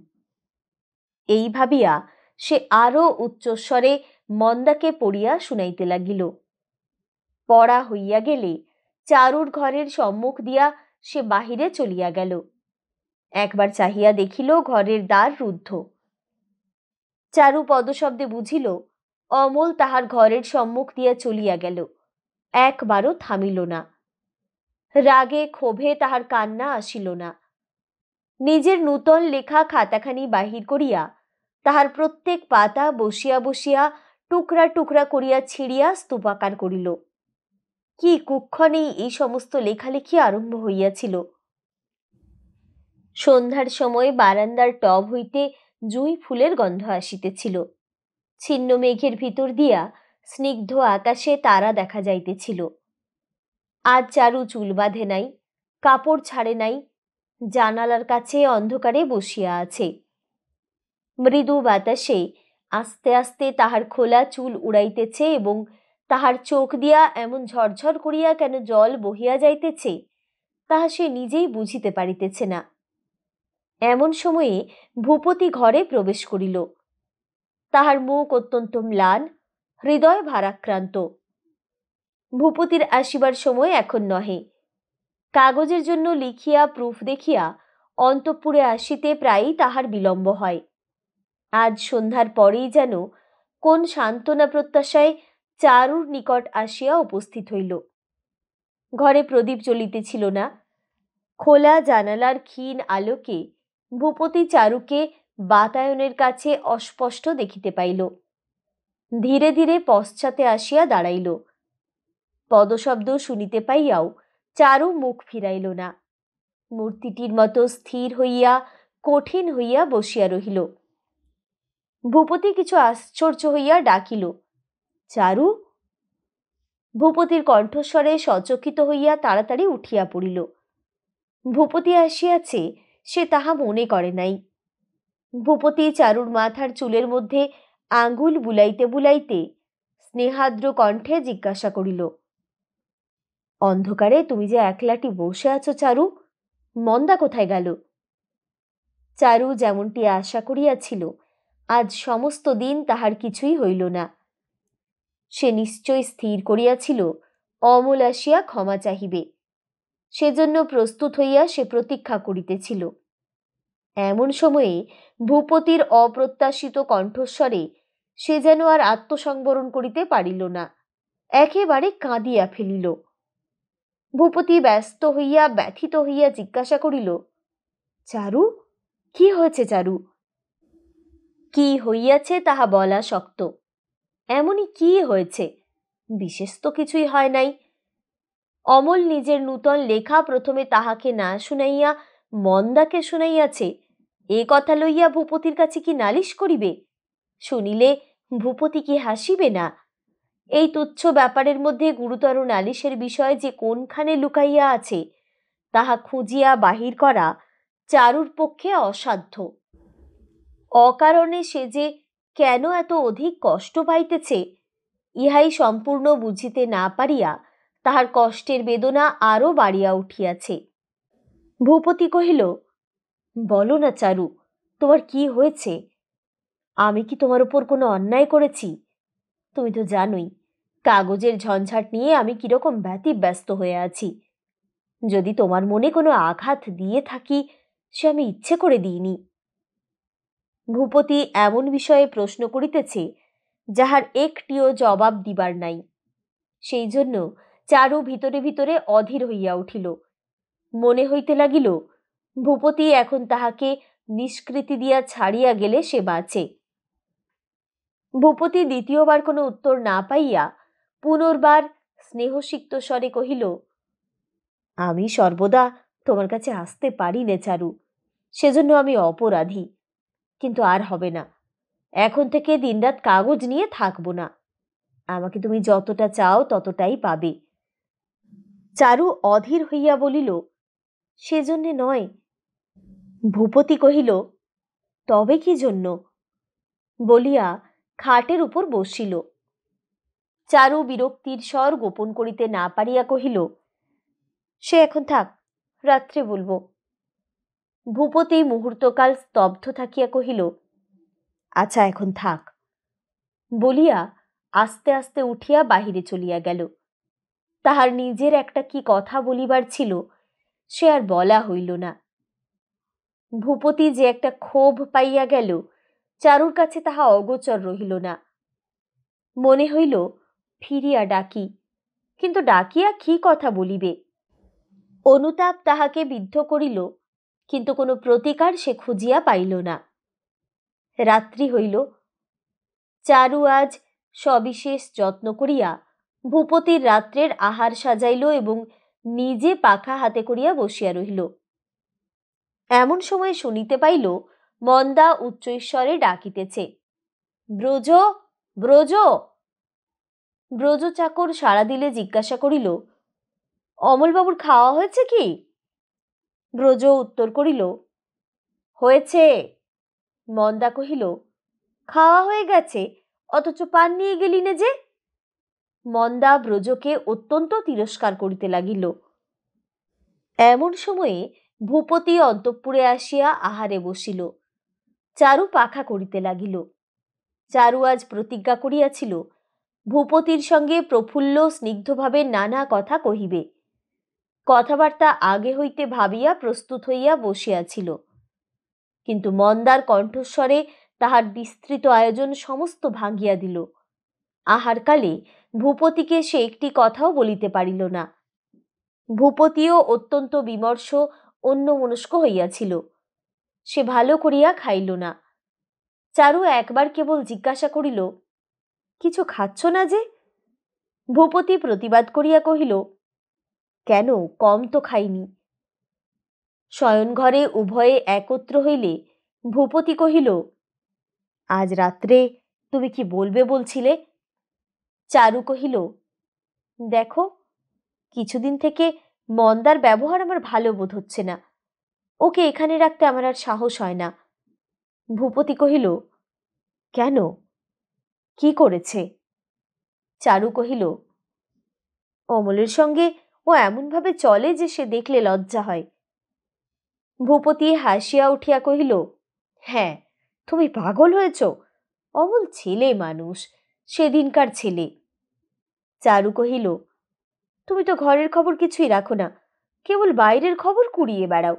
এই ভাবিয়া সে আরো উচ্চস্বরে মন্দাকে পড়িয়া শুনাইতে লাগিল। পড়া হইয়া গেলে চারুর ঘরের সম্মুখ দিয়া সে বাহিরে চলিয়া গেল। একবার চাহিয়া দেখিল ঘরের দ্বার রুদ্ধ। চারু পদশব্দে বুঝিল অমল তাহার ঘরের সম্মুখ দিয়া চলিয়া গেল, একবারও থামিল না। রাগে ক্ষোভে তাহার কান্না আসিল না। নিজের নূতন লেখা খাতাখানি বাহির করিয়া তাহার প্রত্যেক পাতা বসিয়া বসিয়া টুকরা টুকরা করিয়া ছিঁড়িয়া স্তূপাকার করিল। কি কুক্ষণেই এই সমস্ত লেখালেখি আরম্ভ হইয়াছিল। সন্ধ্যার সময় বারান্দার টব হইতে জুঁই ফুলের গন্ধ আসিতেছিল। ছিন্ন মেঘের ভিতর দিয়া স্নিগ্ধ আকাশে তারা দেখা যাইতেছিল। আজ চারু চুল বাঁধে নাই, কাপড় ছাড়ে নাই, জানালার কাছে অন্ধকারে বসিয়া আছে। মৃদু বাতাসে আস্তে আস্তে তাহার খোলা চুল উড়াইতেছে এবং তাহার চোখ দিয়া এমন ঝরঝর করিয়া কেন জল বহিয়া যাইতেছে, তাহা সে নিজেই বুঝিতে পারিতেছে না। এমন সময়ে ভূপতি ঘরে প্রবেশ করিল। তাহার মুখ অত্যন্ত ম্লান, হৃদয় ভারাক্রান্ত। ভূপতির আসিবার সময় এখন নহে। কাগজের জন্য লিখিয়া প্রুফ দেখিয়া অন্তঃপুরে আসিতে প্রায়ই তাহার বিলম্ব হয়। আজ সন্ধ্যার পরেই যেন কোন সান্ত্বনা প্রত্যাশায় চারুর নিকট আসিয়া উপস্থিত হইল। ঘরে প্রদীপ জ্বলিতেছিল না। খোলা জানালার ক্ষীণ আলোকে ভূপতি চারুকে বাতায়নের কাছে অস্পষ্ট দেখিতে পাইল। ধীরে ধীরে পশ্চাতে আসিয়া দাঁড়াইল। পদশব্দ শুনিতে পাইয়াও চারু মুখ ফিরাইল না। মূর্তিটির মতো স্থির হইয়া কঠিন হইয়া বসিয়া রহিল। ভূপতি কিছু আশ্চর্য হইয়া ডাকিল, চারু। ভূপতির কণ্ঠস্বরে সচকিত হইয়া তাড়াতাড়ি উঠিয়া পড়িল। ভূপতি আসিয়াছে সে তাহা মনে করে নাই। ভূপতি চারুর মাথার চুলের মধ্যে আঙ্গুল বুলাইতে বুলাইতে স্নেহাদ্র কণ্ঠে জিজ্ঞাসা করিল, অন্ধকারে তুমি যে একলাটি বসে আছো চারু, মন্দা কোথায় গেল? চারু যেমনটি আশা করিয়াছিল, আজ সমস্ত দিন তাহার কিছুই হইল না। সে নিশ্চয় স্থির করিয়াছিল অমল আসিয়া ক্ষমা চাহিবে, সেজন্য প্রস্তুত হইয়া সে প্রতীক্ষা করিতেছিল। এমন সময়ে ভূপতির অপ্রত্যাশিত কণ্ঠস্বরে সে যেন আর আত্মসংবরণ করিতে পারিল না, একেবারে কাঁদিয়া ফেলিল। ভূপতি ব্যস্ত হইয়া ব্যথিত হইয়া জিজ্ঞাসা করিল, চারু, কি হয়েছে চারু? কি হইয়াছে তাহা বলা শক্ত। এমনই কি হয়েছে? বিশেষ তো কিছুই হয় নাই। অমল নিজের নূতন লেখা প্রথমে তাহাকে না শুনাইয়া মন্দাকে শুনাইয়াছে, এ কথা লইয়া ভূপতির কাছে কি নালিশ করিবে? শুনিলে ভূপতি কি হাসিবে না? এই তুচ্ছ ব্যাপারের মধ্যে গুরুতর নালিশের বিষয় যে কোনখানে লুকাইয়া আছে তাহা খুঁজিয়া বাহির করা চারুর পক্ষে অসাধ্য। অকারণে সে যে কেন এত অধিক কষ্ট পাইতেছে, ইহাই সম্পূর্ণ বুঝিতে না পারিয়া তাহার কষ্টের বেদনা আরো বাড়িয়া উঠিয়াছে। ভূপতি কহিল, বলো না চারু, তোমার কি হয়েছে? আমি কি তোমার উপর কোনো অন্যায় করেছি? তুমি তো জানোই কাগজের ঝঞ্ঝাট নিয়ে আমি কিরকম ব্যতিব্যস্ত হয়ে আছি। যদি তোমার মনে কোনো আঘাত দিয়ে থাকি, সে আমি ইচ্ছে করে দিইনি। ভূপতি এমন বিষয়ে প্রশ্ন করিতেছে যাহার একটিও জবাব দিবার নাই। সেই জন্য চারু ভিতরে ভিতরে অধীর হইয়া উঠিল। মনে হইতে লাগিল ভূপতি এখন তাহাকে নিষ্কৃতি দিয়া ছাড়িয়া গেলে সে বাঁচে। ভূপতি দ্বিতীয়বার কোনো উত্তর না পাইয়া পুনর্বার স্নেহসিক্ত স্বরে কহিল, আমি সর্বদা তোমার কাছে আসতে পারি নে চারু, সেজন্য আমি অপরাধী। কিন্তু আর হবে না, এখন থেকে দিনরাত কাগজ নিয়ে থাকবো না। আমাকে তুমি যতটা চাও ততটাই পাবে। চারু অধীর হইয়া বলিল, সেজন্যে নয়। ভূপতি কহিল, তবে কি জন্য? বলিয়া খাটের উপর বসিল। চারু বিরক্তির স্বর গোপন করিতে না পারিয়া কহিল, সে এখন থাক, রাত্রে বলবো। ভূপতি মুহূর্তকাল স্তব্ধ থাকিয়া কহিল, আচ্ছা এখন থাক, বলিয়া আস্তে আস্তে উঠিয়া বাহিরে চলিয়া গেল। তাহার নিজের একটা কি কথা বলিবার ছিল, সে আর বলা হইল না। ভূপতি যে একটা ক্ষোভ পাইয়া গেল, চারুর কাছে তাহা অগোচর রহিল না। মনে হইল ফিরিয়া ডাকি, কিন্তু ডাকিয়া কি কথা বলিবে? অনুতাপ তাহাকে বিদ্ধ করিল, কিন্তু কোনো প্রতিকার সে খুঁজিয়া পাইল না। রাত্রি হইল। চারু আজ সবিশেষ যত্ন করিয়া ভূপতির রাত্রের আহার সাজাইল এবং নিজে পাখা হাতে করিয়া বসিয়া রহিল। এমন সময় শুনিতে পাইল মন্দা উচ্চৈস্বরে ডাকিতেছে, ব্রজ, ব্রজ। ব্রজ চাকর সাড়া দিলে জিজ্ঞাসা করিল, অমলবাবুর খাওয়া হয়েছে কি? ব্রজ উত্তর করিল, হয়েছে। মন্দা কহিল, খাওয়া হয়ে গেছে, অথচ পান নিয়ে গেলি নে যে? মন্দা ব্রজকে অত্যন্ত তিরস্কার করিতে লাগিল। এমন সময়ে ভূপতি অন্তঃপুরে আসিয়া আহারে বসিল। চারু পাখা করিতে লাগিল। চারু আজ প্রতিজ্ঞা করিয়াছিল ভূপতির সঙ্গে প্রফুল্ল স্নিগ্ধভাবে নানা কথা কহিবে। কথাবার্তা আগে হইতে ভাবিয়া প্রস্তুত হইয়া বসিয়াছিল, কিন্তু মন্দার কণ্ঠস্বরে তাহার বিস্তৃত আয়োজন সমস্ত ভাঙিয়া দিল। আহারকালে ভূপতিকে সে একটি কথাও বলিতে পারিল না। ভূপতিও অত্যন্ত বিমর্ষ অন্যমনস্ক হইয়াছিল। সে ভালো করিয়া খাইল না। চারু একবার কেবল জিজ্ঞাসা করিল, কিছু খাচ্ছ না যে? ভূপতি প্রতিবাদ করিয়া কহিল, কেন, কম তো খাইনি। শয়নঘরে উভয়ে একত্র হইলে ভূপতি কহিল, আজ রাত্রে তুমি কি বলবে বলছিলে? চারু কহিল, দেখো, কিছুদিন থেকে মন্দার ব্যবহার আমার ভালো বোধ হচ্ছে না। ওকে এখানে রাখতে আমার আর সাহস হয় না। ভূপতি কহিল, কেন, কি করেছে? চারু কহিল, অমলের সঙ্গে ও এমনভাবে চলে যে সে দেখলে লজ্জা হয়। ভূপতি হাসিয়া উঠিয়া কহিল, হ্যাঁ, তুমি পাগল হয়েছ? অমল ছেলে মানুষ, সেদিনকার ছেলে। চারু কহিল, তুমি তো ঘরের খবর কিছুই রাখো না, কেবল বাইরের খবর কুড়িয়ে বেড়াও।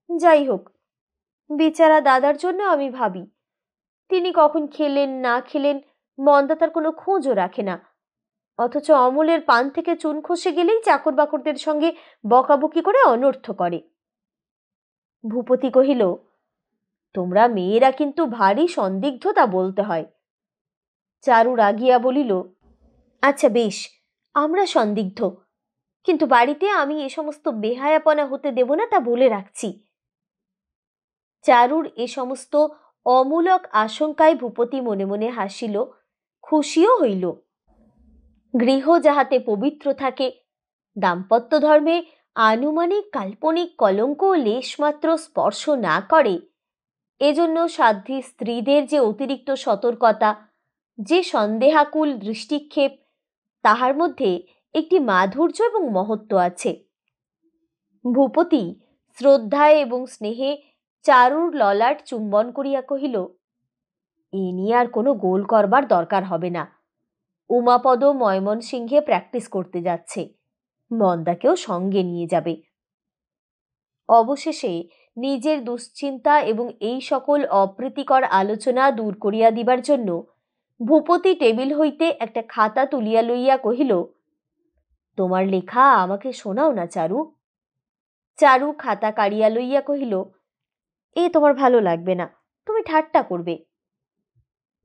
যাই হোক, বেচারা দাদার জন্য আমি ভাবি। তিনি কখন খেলেন না খেলেন মন্দা তার কোনো খোঁজও রাখে না, অথচ অমলের পান থেকে চুন খসে গেলেই চাকর বাকরদের সঙ্গে বকাবকি করে অনর্থ করে। ভূপতি কহিল, তোমরা মেয়েরা কিন্তু ভারী সন্দিগ্ধ, তা বলতে হয়। চারু রাগিয়া বলিল, আচ্ছা বেশ, আমরা সন্দিগ্ধ, কিন্তু বাড়িতে আমি এ সমস্ত বেহায়াপনা হতে দেব না, তা বলে রাখছি। চারুর এ সমস্ত অমূলক আশঙ্কায় ভূপতি মনে মনে হাসিল, খুশিও হইল। গৃহ যাহাতে পবিত্র থাকে, দাম্পত্য ধর্মে আনুমানিক কাল্পনিক কলঙ্ক লেশমাত্র স্পর্শ না করে, এজন্য সাধ্বী স্ত্রীদের যে অতিরিক্ত সতর্কতা, যে সন্দেহাকুল দৃষ্টিক্ষেপ, তাহার মধ্যে একটি মাধুর্য এবং মহত্ব আছে। ভূপতি শ্রদ্ধায় এবং স্নেহে চারুর ললাট চুম্বন করিয়া কহিল, এ নিয়ে আর কোনো গোল করবার দরকার হবে না। উমাপদ ময়মনসিংহে প্র্যাকটিস করতে যাচ্ছে, মন্দাকেও সঙ্গে নিয়ে যাবে। অবশেষে নিজের দুশ্চিন্তা এবং এই সকল অপ্রীতিকর আলোচনা দূর করিয়া দিবার জন্য ভূপতি টেবিল হইতে একটা খাতা তুলিয়া লইয়া কহিল, তোমার লেখা আমাকে শোনাও না চারু। চারু খাতা কাড়িয়া লইয়া কহিল, এ তোমার ভালো লাগবে না, তুমি ঠাট্টা করবে।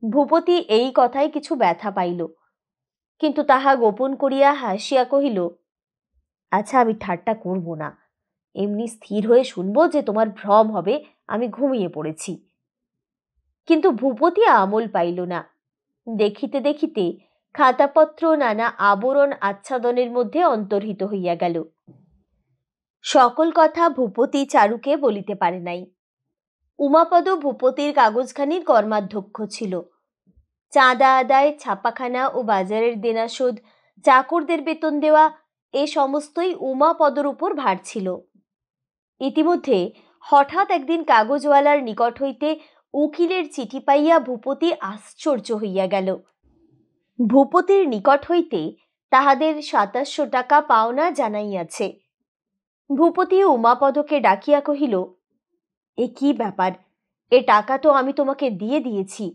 ভূপতি এই কথায় কিছু ব্যথা পাইল, কিন্তু তাহা গোপন করিয়া হাসিয়া কহিল, আচ্ছা, আমি ঠাট্টা করব না, এমনি স্থির হয়ে শুনবো যে তোমার ভ্রম হবে আমি ঘুমিয়ে পড়েছি। কিন্তু ভূপতি আমল পাইল না। দেখিতে দেখিতে খাতাপত্র নানা আবরণ আচ্ছাদনের মধ্যে অন্তর্হিত হইয়া গেল। সকল কথা ভূপতি চারুকে বলিতে পারে নাই। উমাপদ ভূপতির কাগজখানির কর্মাধ্যক্ষ ছিল। চাঁদা আদায়, ছাপাখানা ও বাজারের দেনা শোধ, চাকরদের বেতন দেওয়া, এ সমস্তই উমাপদর উপর ভার ছিল। ইতিমধ্যে হঠাৎ একদিন কাগজওয়ালার নিকট হইতে উকিলের চিঠি পাইয়া ভূপতি আশ্চর্য হইয়া গেল। ভূপতির নিকট হইতে তাহাদের ২৭০০ টাকা পাওনা জানাইয়াছে। ভূপতি উমাপদকে ডাকিয়া কহিল, এ কি ব্যাপার? এ টাকা তো আমি তোমাকে দিয়ে দিয়েছি।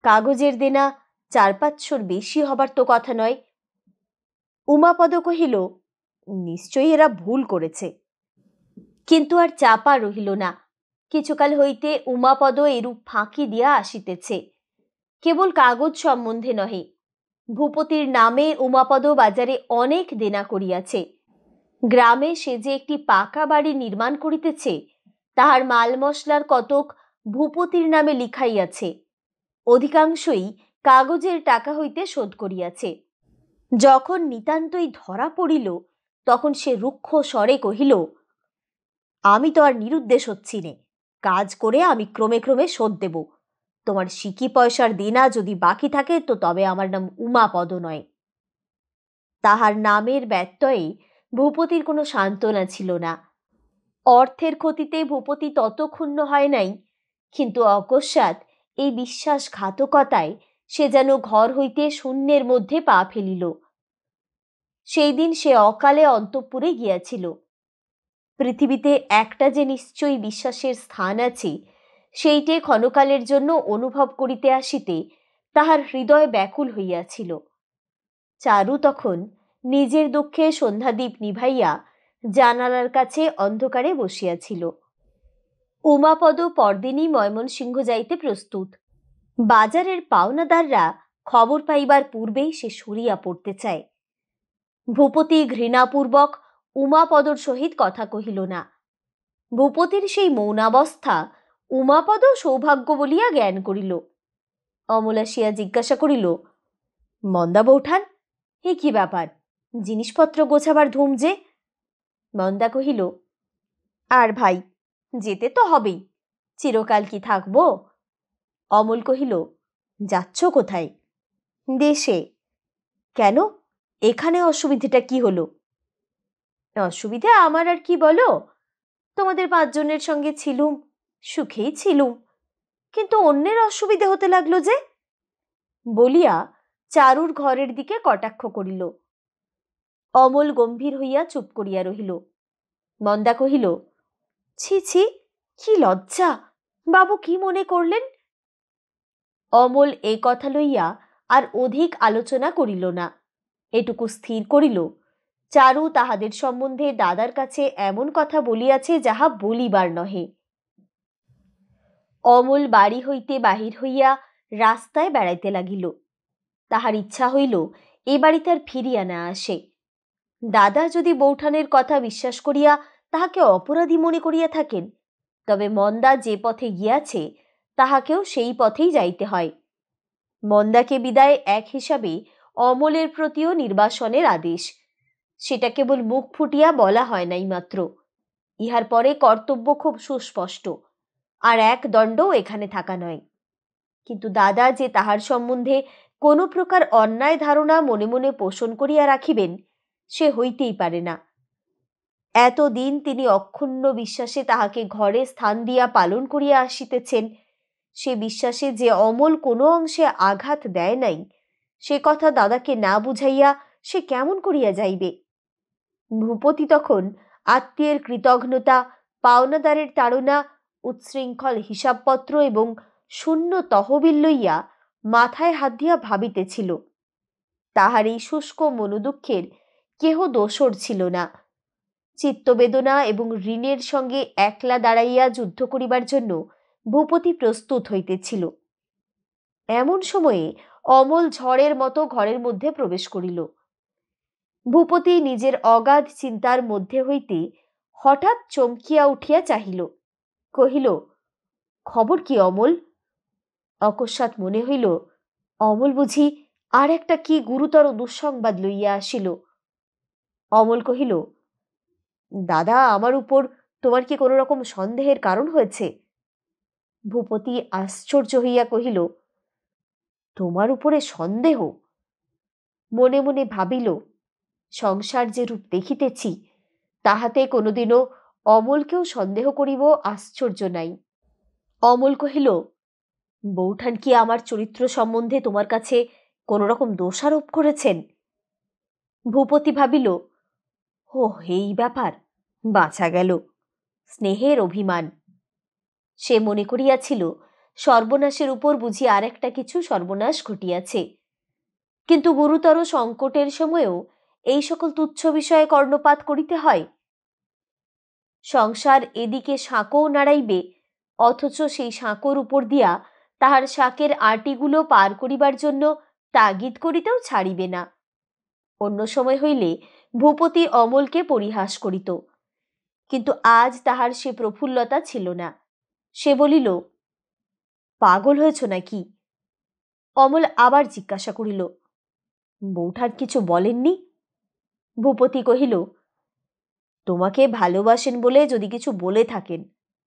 কাগজের দেনা ৪-৫০০ বেশি হবার তো কথা নয়। উমাপদ কহিল, নিশ্চয়ই এরা ভুল করেছে। কিন্তু আর চাপা রহিল না। কিছুকাল হইতে উমাপদ এরূপ ফাঁকি দিয়া আসিতেছে, কেবল কাগজ সম্বন্ধে নহে। ভূপতির নামে উমাপদ বাজারে অনেক দেনা করিয়াছে। গ্রামে সে যে একটি পাকা বাড়ি নির্মাণ করিতেছে, তাহার মাল মশলার কতক ভূপতির নামে লিখাইয়াছে, অধিকাংশই কাগজের টাকা হইতে শোধ করিয়াছে। যখন নিতান্তই ধরা পড়িল, তখন সে রুক্ষ স্বরে কহিল, আমি তো আর নিরুদ্দেশ হচ্ছি নে, কাজ করে আমি ক্রমে ক্রমে শোধ দেব। তোমার সিকি পয়সার দেনা যদি বাকি থাকে তো তবে আমার নাম উমাপদ নয়। তাহার নামের ব্যত্যয়ে ভূপতির কোনো সান্ত্বনা ছিল না। অর্থের ক্ষতিতে ভূপতি তত ক্ষুণ্ণ হয় নাই, কিন্তু অকস্মাৎ এই বিশ্বাসঘাতকতায় সে যেন ঘর হইতে শূন্যের মধ্যে পা ফেলিল। সেই দিন সে অকালে অন্তঃপুরে গিয়াছিল। পৃথিবীতে একটা যে নিশ্চয়ই বিশ্বাসের স্থান আছে, সেইটে ক্ষণকালের জন্য অনুভব করিতে আসিতে তাহার হৃদয় ব্যাকুল হইয়াছিল। চারু তখন নিজের দুঃখে সন্ধ্যাদীপ নিভাইয়া জানালার কাছে অন্ধকারে বসিয়াছিল। উমাপদ পরদিনই ময়মনসিংহ যাইতে প্রস্তুত। বাজারের পাওনাদাররা খবর পাইবার পূর্বেই সে সরিয়া পড়তে চায়। ভূপতি ঘৃণাপূর্বক উমাপদর সহিত কথা কহিল না। ভূপতির সেই মৌনাবস্থা উমাপদ সৌভাগ্য বলিয়া জ্ঞান করিল। অমল আসিয়া জিজ্ঞাসা করিল, মন্দা বৌঠান, এ কি ব্যাপার? জিনিসপত্র গোছাবার ধুম যে? মন্দা কহিল, আর ভাই, যেতে তো হবেই, চিরকাল কি থাকবো? অমল কহিল, যাচ্ছ কোথায়? দেশে। কেন, এখানে অসুবিধেটা কি হলো? অসুবিধা আমার আর কি বলো, তোমাদের 5 জনের সঙ্গে ছিলুম, সুখেই ছিলুম, কিন্তু অন্যের অসুবিধে হতে লাগলো যে, বলিয়া চারুর ঘরের দিকে কটাক্ষ করিল। অমল গম্ভীর হইয়া চুপ করিয়া রহিল। মন্দা কহিল, ছি ছি, কি লজ্জা! বাবু কি মনে করলেন? অমল এ কথা লইয়া আর অধিক আলোচনা করিল না। এটুকু স্থির করিল, চারু তাহাদের সম্বন্ধে দাদার কাছে এমন কথা বলিয়াছে যাহা বলিবার নহে। অমল বাড়ি হইতে বাহির হইয়া রাস্তায় বেড়াইতে লাগিল। তাহার ইচ্ছা হইল এ বাড়ি তার ফিরিয়া না আসে। দাদা যদি বৌঠানের কথা বিশ্বাস করিয়া তাহাকে অপরাধী মনে করিয়া থাকেন, তবে মন্দা যে পথে গিয়াছে তাহাকেও সেই পথেই যাইতে হয়। মন্দাকে বিদায় এক হিসাবে অমলের প্রতিও নির্বাসনের আদেশ। সেটা কেবল মুখ ফুটিয়া বলা হয় নাই মাত্র, ইহার পরে কর্তব্য খুব সুস্পষ্ট, আর এক দণ্ডও এখানে থাকা নয়। কিন্তু দাদা যে তাহার সম্বন্ধে কোনো প্রকার অন্যায় ধারণা মনে মনে পোষণ করিয়া রাখিবেন, সে হইতেই পারে না। এতদিন তিনি অক্ষুণ্ণ বিশ্বাসে তাহাকে ঘরে স্থান দিয়া পালন করিয়া আসিতেছেন, সে বিশ্বাসে যে অমল কোনো অংশে আঘাত দেয় নাই, সে কথা দাদাকে না বুঝাইয়া সে কেমন করিয়া যাইবে? ভূপতি তখন আত্মীয়ের কৃতঘ্নতা, পাওনাদারের তাড়না, উচ্ছৃঙ্খল হিসাবপত্র এবং শূন্য তহবিল লইয়া মাথায় হাত দিয়া ভাবিতেছিল। তাহার এই শুষ্ক মনোদুঃখের কেহ দোসর ছিল না। চিত্তবেদনা এবং ঋণের সঙ্গে একলা দাঁড়াইয়া যুদ্ধ করিবার জন্য ভূপতি প্রস্তুত হইতেছিল। এমন সময়ে অমল ঝড়ের মতো ঘরের মধ্যে প্রবেশ করিল। ভূপতি নিজের অগাধ চিন্তার মধ্যে হইতে হঠাৎ চমকিয়া উঠিয়া চাহিল, কহিল, খবর কি অমল? অকস্মাৎ মনে হইল অমল বুঝি আর একটা কি গুরুতর দুঃসংবাদ লইয়া আসিল। অমল কহিল, দাদা, আমার উপর তোমার কি কোনো রকম সন্দেহের কারণ হয়েছে? ভূপতি আশ্চর্য হইয়া কহিল, তোমার উপরে সন্দেহ? মনে মনে ভাবিল, সংসার যে রূপ দেখিতেছি তাহাতে কোনোদিনও অমলকেও সন্দেহ করিব আশ্চর্য নাই। অমল কহিল, বৌঠান কি আমার চরিত্র সম্বন্ধে তোমার কাছে কোনো রকম দোষারোপ করেছেন? ভূপতি ভাবিল, ও এই ব্যাপার, বাঁচা গেল, স্নেহের অভিমান। সে মনে করিয়াছিল সর্বনাশের উপর বুঝি আর একটা কিছু সর্বনাশ ঘটিয়াছে, কিন্তু গুরুতর সংকটের সময়েও এই সকল তুচ্ছ বিষয়ে কর্ণপাত করিতে হয়। সংসার এদিকে সাঁকোও নাড়াইবে, অথচ সেই সাঁকোর উপর দিয়া তাহার শাকের আটিগুলো পার করিবার জন্য তাগিদ করিতেও ছাড়িবে না। অন্য সময় হইলে ভূপতি অমলকে পরিহাস করিত, কিন্তু আজ তাহার সে প্রফুল্লতা ছিল না। সে বলিল, পাগল হয়েছ নাকি? অমল আবার জিজ্ঞাসা করিল, বৌঠান কিছু বলেননি? ভূপতি কহিল, তোমাকে ভালোবাসেন বলে যদি কিছু বলে থাকেন,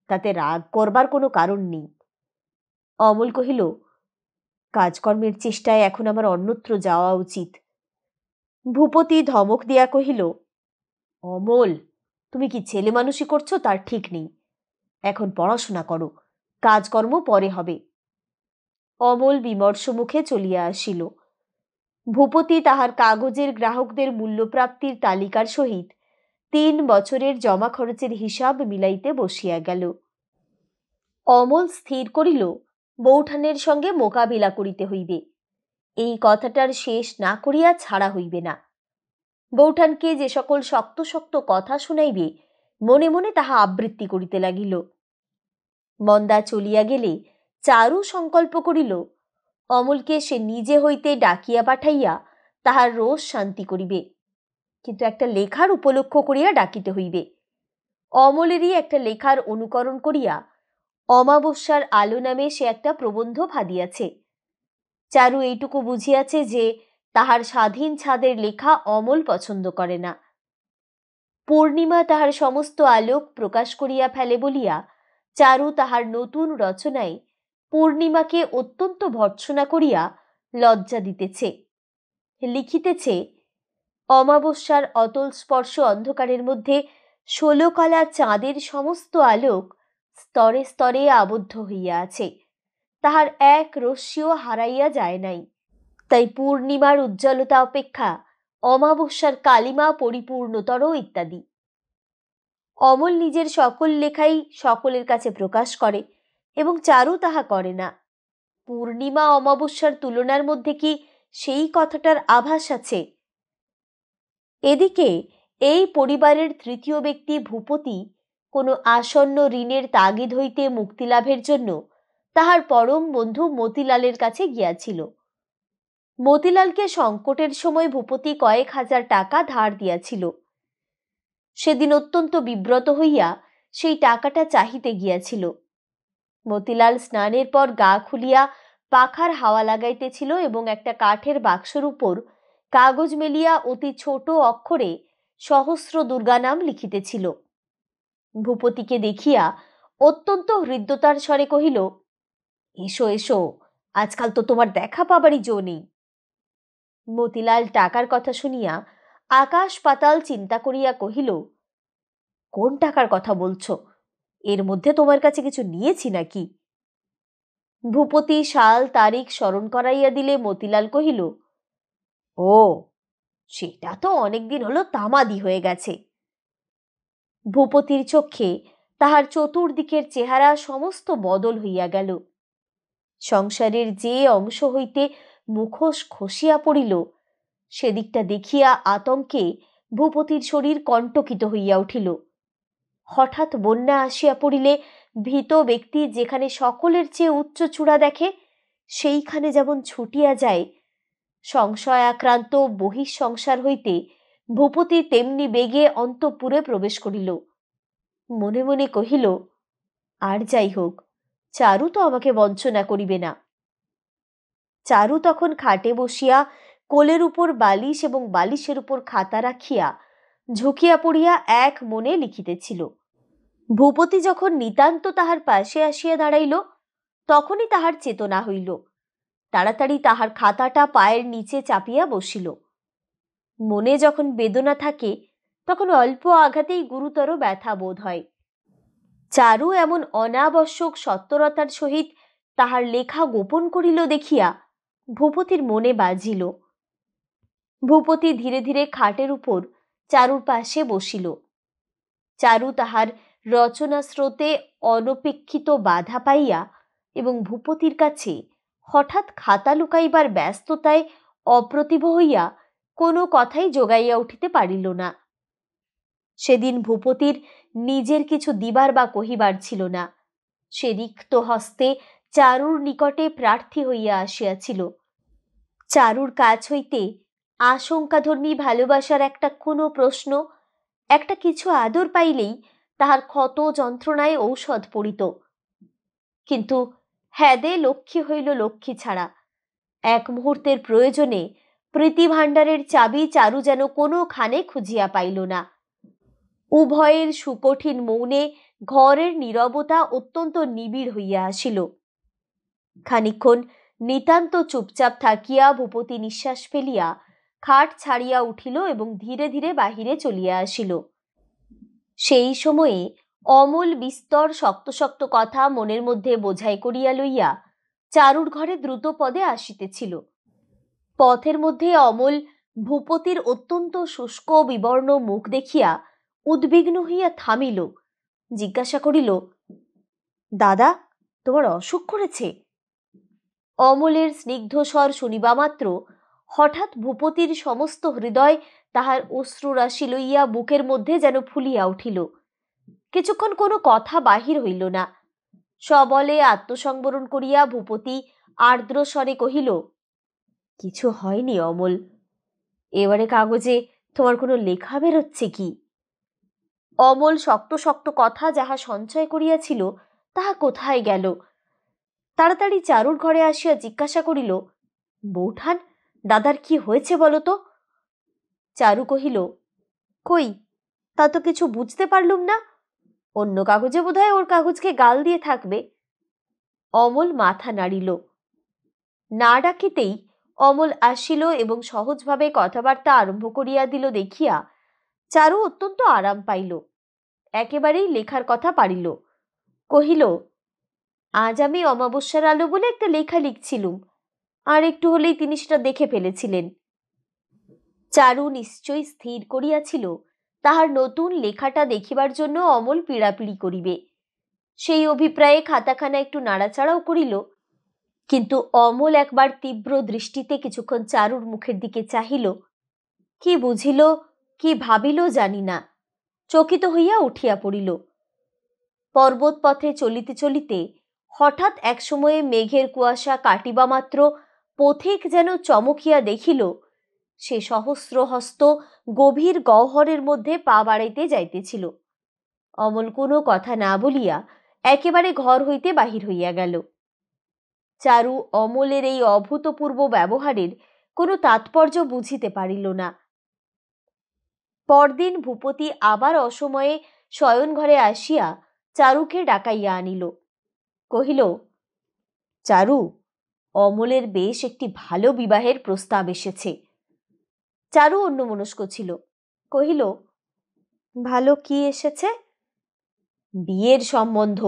তাতে রাগ করবার কোনো কারণ নেই। অমল কহিল, কাজকর্মের চেষ্টায় এখন আমার অন্যত্র যাওয়া উচিত। ভূপতি ধমক দিয়া কহিল, অমল, তুমি কি ছেলে মানুষই করছো তার ঠিক নেই। এখন পড়াশোনা করো, কাজকর্ম পরে হবে। অমল বিমর্ষ মুখে চলিয়া আসিল। ভূপতি তাহার কাগজের গ্রাহকদের মূল্যপ্রাপ্তির তালিকার সহিত 3 বছরের জমা খরচের হিসাব মিলাইতে বসিয়া গেল। অমল স্থির করিল বৌঠানের সঙ্গে মোকাবিলা করিতে হইবে, এই কথাটার শেষ না করিয়া ছাড়া হইবে না। বৌঠানকে যে সকল শক্ত শক্ত কথা শুনাইবে মনে মনে তাহা আবৃত্তি করিতে লাগিল। মন্দা চলিয়া গেলে চারু সংকল্প করিল অমলকে সে নিজে হইতে ডাকিয়া পাঠাইয়া তাহার রোষ শান্তি করিবে, কিন্তু একটা লেখার উপলক্ষ করিয়া ডাকিতে হইবে। অমলেরই একটা লেখার অনুকরণ করিয়া অমাবস্যার আলো নামে সে একটা প্রবন্ধ ভাদিয়াছে। চারু এইটুকু বুঝিয়াছে যে তাহার স্বাধীন ছাদের লেখা অমল পছন্দ করে না। পূর্ণিমা তাহার সমস্ত আলোক প্রকাশ করিয়া ফেলে বলিয়া চারু তাহার নতুন রচনায় পূর্ণিমাকে অত্যন্ত ভর্ৎসনা করিয়া লজ্জা দিতেছে। লিখিতেছে, অমাবস্যার অতল স্পর্শ অন্ধকারের মধ্যে 16 কলা চাঁদের সমস্ত আলোক স্তরে স্তরে আবদ্ধ হইয়া আছে, তাহার এক রশ্মিও হারাইয়া যায় নাই। তাই পূর্ণিমার উজ্জ্বলতা অপেক্ষা অমাবস্যার কালিমা পরিপূর্ণতর ইত্যাদি। অমল নিজের সকল লেখাই সকলের কাছে প্রকাশ করে এবং চারু তাহা করে না। পূর্ণিমা অমাবস্যার তুলনার মধ্যে কি সেই কথাটার আভাস আছে? এদিকে এই পরিবারের তৃতীয় ব্যক্তি ভূপতি কোনো আসন্ন ঋণের তাগিদ হইতে মুক্তি লাভের জন্য তাহার পরম বন্ধু মতিলালের কাছে গিয়াছিল। মতিলালকে সংকটের সময় ভূপতি কয়েক হাজার টাকা ধার দিয়াছিল। সেদিন অত্যন্ত বিব্রত হইয়া সেই টাকাটা চাহিতে গিয়াছিল। মতিলাল স্নানের পর গা খুলিয়া পাখার হাওয়া লাগাইতেছিল এবং একটা কাঠের বাক্সের উপর কাগজ মেলিয়া অতি ছোট অক্ষরে সহস্র দুর্গা নাম লিখিতেছিল। ভূপতিকে দেখিয়া অত্যন্ত হৃদ্যতার স্বরে কহিল, এসো এসো, আজকাল তো তোমার দেখা পাবারই জো নেই। মতিলাল টাকার কথা শুনিয়া আকাশ পাতাল চিন্তা করিয়া কহিল, কোন টাকার কথা বলছো? এর মধ্যে তোমার কাছে কিছু নিয়েছি নাকি? ভূপতি সাল তারিখ স্মরণ করাইয়া দিলে মতিলাল কহিল, ও, সেটা তো অনেকদিন হলো তামাদি হয়ে গেছে। ভূপতির চক্ষে তাহার চতুর্দিকের চেহারা সমস্ত বদল হইয়া গেল। সংসারের যে অংশ হইতে মুখোশ খসিয়া পড়িল সেদিকটা দেখিয়া আতঙ্কে ভূপতির শরীর কণ্টকিত হইয়া উঠিল। হঠাৎ বন্যা আসিয়া পড়িলে ভীত ব্যক্তি যেখানে সকলের চেয়ে উচ্চ চূড়া দেখে সেইখানে যেমন ছুটিয়া যায়, সংশয় আক্রান্ত বহিঃ সংসার হইতে ভূপতি তেমনি বেগে অন্তঃপুরে প্রবেশ করিল। মনে মনে কহিল, আর যাই হোক, চারু তো আমাকে বঞ্চনা করিবে না। চারু তখন খাটে বসিয়া কোলের উপর বালিশ এবং বালিশের উপর খাতা রাখিয়া ঝুঁকিয়া পড়িয়া এক মনে লিখিতেছিল। ভূপতি যখন নিতান্ত তাহার পাশে আসিয়া দাঁড়াইল তখনই তাহার চেতনা হইল। তাড়াতাড়ি তাহার খাতাটা পায়ের নিচে চাপিয়া বসিল। মনে যখন বেদনা থাকে তখন অল্প আঘাতেই গুরুতর ব্যথা বোধ হয়। চারু এমন অনাবশ্যক সত্বরতার সহিত তাহার লেখা গোপন করিল দেখিয়া ভূপতির মনে বাজিল। ভূপতি ধীরে ধীরে খাটের উপর চারুর পাশে বসিল। চারু তাহার রচনা স্রোতে অনপেক্ষিত বাধা পাইয়া এবং ভূপতির কাছে হঠাৎ খাতা লুকাইবার ব্যস্ততায় অপ্রতিভ হইয়া কোনো কথাই জোগাইয়া উঠিতে পারিল না। সেদিন ভূপতির নিজের কিছু দিবার বা কহিবার ছিল না। সে রিক্ত হস্তে চারুর নিকটে প্রার্থী হইয়া আসিয়াছিল। চারুর কাছ হইতে আশঙ্কাধর্মী ভালোবাসার একটা কোনো প্রশ্ন, একটা কিছু আদর পাইলেই তাহার ক্ষত যন্ত্রণায় ঔষধ পড়িত। কিন্তু হ্যাদে লক্ষ্মী হইল লক্ষ্মী ছাড়া। এক মুহূর্তের প্রয়োজনে প্রীতি ভাণ্ডারের চাবি চারু যেন কোনোখানে খুঁজিয়া পাইল না। উভয়ের সুকঠিন মৌনে ঘরের নীরবতা অত্যন্ত নিবিড় হইয়া আসিল। খানিকক্ষণ নিতান্ত চুপচাপ থাকিয়া ভূপতি নিঃশ্বাস ফেলিয়া খাট ছাড়িয়া উঠিল এবং ধীরে ধীরে বাহিরে চলিয়া আসিল। সেই সময়ে অমল বিস্তর শক্ত শক্ত কথা মনের মধ্যে বোঝাই করিয়া লইয়া চারুর ঘরে দ্রুত পদে আসিতেছিল। পথের মধ্যে অমল ভূপতির অত্যন্ত শুষ্ক বিবর্ণ মুখ দেখিয়া উদ্বিগ্ন হইয়া থামিল। জিজ্ঞাসা করিল, দাদা, তোমার অসুখ করেছে? অমলের স্নিগ্ধ স্বর শুনিবা মাত্র হঠাৎ ভূপতির সমস্ত হৃদয় তাহার অশ্রুরাশি লইয়া বুকের মধ্যে যেন ফুলিয়া উঠিল। কিছুক্ষণ কোনো কথা বাহির হইল না। সবলে আত্মসংবরণ করিয়া ভূপতি আর্দ্র স্বরে কহিল, কিছু হয়নি অমল। এবারে কাগজে তোমার কোনো লেখা বেরোচ্ছে কি? অমল শক্ত শক্ত কথা যাহা সঞ্চয় করিয়াছিল তাহা কোথায় গেল? তাড়াতাড়ি চারুর ঘরে আসিয়া জিজ্ঞাসা করিল, বৌঠান, দাদার কি হয়েছে বলো তো? চারু কহিল, কই, তা তো কিছু বুঝতে পারলুম না। অন্য কাগজে বোধহয় ওর কাগজকে গাল দিয়ে থাকবে। অমল মাথা নাড়িল। না ডাকিতেই অমল আসিল এবং সহজভাবে কথাবার্তা আরম্ভ করিয়া দিল দেখিয়া চারু অত্যন্ত আরাম পাইল। একেবারেই লেখার কথা পারিল। কহিল, আজ আমি অমাবস্যার আলো বলে একটা লেখা লিখছিলুম, আর একটু হলেই তিনি সেটা দেখে ফেলেছিলেন। চারু নিশ্চয়ই স্থির করিয়াছিল তাহার নতুন লেখাটা দেখিবার জন্য অমল পীড়াপিড়ি করিবে। সেই অভিপ্রায়ে খাতাখানা একটু নাড়াচাড়াও করিল, কিন্তু অমল একবার তীব্র দৃষ্টিতে কিছুক্ষণ চারুর মুখের দিকে চাহিল। কি বুঝিল, কি ভাবিল জানি না, চকিত হইয়া উঠিয়া পড়িল। পর্বত পথে চলিতে চলিতে হঠাৎ এক সময়ে মেঘের কুয়াশা কাটিবা মাত্র পথিক যেন চমকিয়া দেখিল সে সহস্র হস্ত গভীর গহ্বরের মধ্যে পা বাড়াইতে যাইতেছিল। অমল কোনো কথা না বলিয়া একেবারে ঘর হইতে বাহির হইয়া গেল। চারু অমলের এই অভূতপূর্ব ব্যবহারের কোনো তাৎপর্য বুঝিতে পারিল না। পরদিন ভূপতি আবার অসময়ে শয়ন ঘরে আসিয়া চারুকে ডাকাইয়া আনিল। কহিল, চারু, অমলের বেশ একটি ভালো বিবাহের প্রস্তাব এসেছে। চারু অন্যমনস্ক ছিল। কহিল, ভালো কি এসেছে? বিয়ের সম্বন্ধ।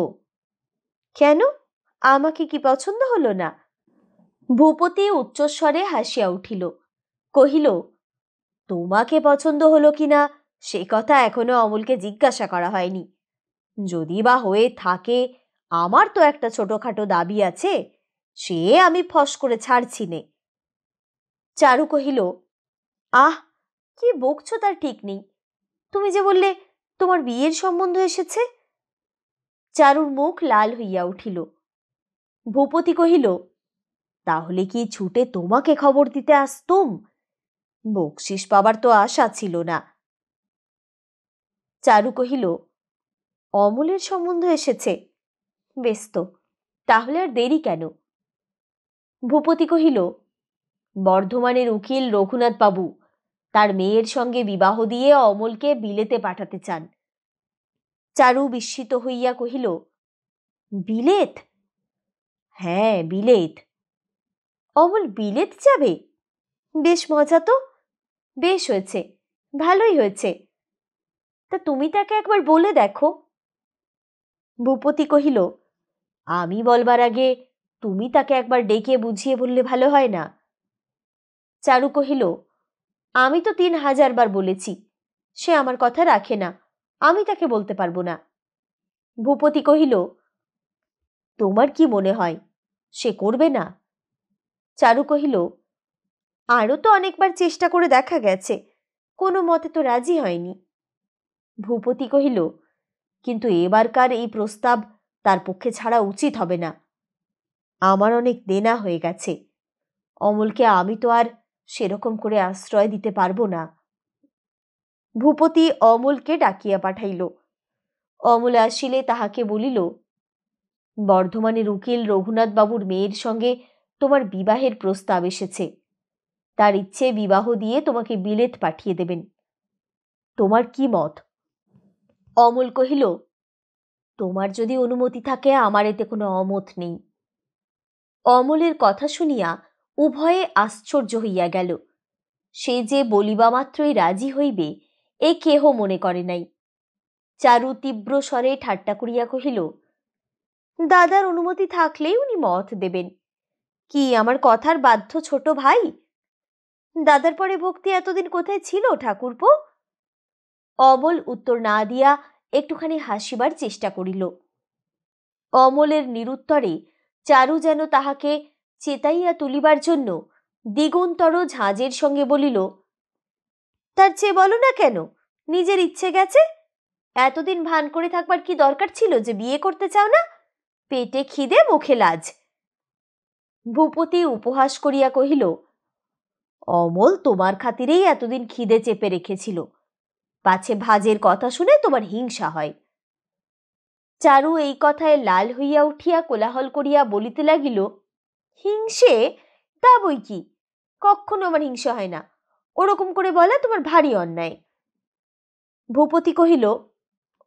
কেন, আমাকে কি পছন্দ হলো না? ভূপতি উচ্চস্বরে হাসিয়া উঠিল। কহিল, তোমাকে পছন্দ হলো কিনা সে কথা এখনো অমলকে জিজ্ঞাসা করা হয়নি। যদি বা হয়ে থাকে, আমার তো একটা ছোটখাটো দাবি আছে, সে আমি ফস করে ছাড়ছি নে। চারু কহিল, আহ, কি বকছো তার ঠিক নেই। তুমি যে বললে তোমার বিয়ের সম্বন্ধ এসেছে। চারুর মুখ লাল হইয়া উঠিল। ভূপতি কহিল, তাহলে কি ছুটে তোমাকে খবর দিতে আসতুম? বকশিস পাবার তো আশা ছিল না। চারু কহিল, অমলের সম্বন্ধ এসেছে? বেশ তো, তাহলে আর দেরি কেন? ভূপতি কহিল, বর্ধমানের উকিল রঘুনাথ বাবু তার মেয়ের সঙ্গে বিবাহ দিয়ে অমলকে বিলেতে পাঠাতে চান। চারু বিস্মিত হইয়া কহিল, বিলেত? হ্যাঁ, বিলেত। অমল বিলেত যাবে? বেশ মজা তো। বেশ হয়েছে, ভালোই হয়েছে। তা তুমি তাকে একবার বলে দেখো। ভূপতি কহিল, আমি বলবার আগে তুমি তাকে একবার ডেকে বুঝিয়ে বললে ভালো হয় না? চারু কহিল, আমি তো ৩,০০০ বার বলেছি, সে আমার কথা রাখে না, আমি তাকে বলতে পারবো না। ভূপতি কহিল, তোমার কি মনে হয় সে করবে না? চারু কহিল, আরও তো অনেকবার চেষ্টা করে দেখা গেছে, কোনো মতে তো রাজি হয়নি। ভূপতি কহিল, কিন্তু এবারকার এই প্রস্তাব তার পক্ষে ছাড়া উচিত হবে না। আমার অনেক দেনা হয়ে গেছে, অমলকে আমি তো আর সেরকম করে আশ্রয় দিতে পারবো না। ভূপতি অমলকে ডাকিয়া পাঠাইল। অমল আসিলে তাহাকে বলিল, বর্ধমানের উকিল রঘুনাথ বাবুর মেয়ের সঙ্গে তোমার বিবাহের প্রস্তাব এসেছে। তার ইচ্ছে বিবাহ দিয়ে তোমাকে বিলেত পাঠিয়ে দেবেন। তোমার কি মত? অমল কহিল, তোমার যদি অনুমতি থাকে আমার এতে কোনো অমত নেই। অমলের কথা শুনিয়া উভয়ে আশ্চর্য হইয়া গেল। সে যে বলিবা মাত্রই রাজি হইবে এ কেহ মনে করে নাই। চারু তীব্র স্বরে ঠাট্টা করিয়া কহিল, দাদার অনুমতি থাকলেই উনি মত দেবেন। কি আমার কথার বাধ্য ছোট ভাই? দাদার পরে ভক্তি এতদিন কোথায় ছিল ঠাকুরপো? অমল উত্তর না দিয়া একটুখানি হাসিবার চেষ্টা করিল। অমলের নিরুত্তরে চারু যেন তাহাকে চেতাইয়া তুলিবার জন্য দিগন্তর ঝাঁজের সঙ্গে বলিল, তার চেয়ে বলো না কেন, নিজের ইচ্ছে গেছে। এতদিন ভান করে থাকবার কি দরকার ছিল যে বিয়ে করতে চাও না? পেটে খিদে মুখে লাজ। ভূপতি উপহাস করিয়া কহিল, অমল তোমার খাতিরেই এতদিন খিদে চেপে রেখেছিল, পাছে ভাজের কথা শুনে তোমার হিংসা হয়। চারু এই কথায় লাল হইয়া উঠিয়া কোলাহল করিয়া বলিতে লাগিল, হিংসে? তা বই কি, কখনো আমার হিংসা হয় না। ওরকম করে বলা তোমার ভারী অন্যায়। ভূপতি কহিল,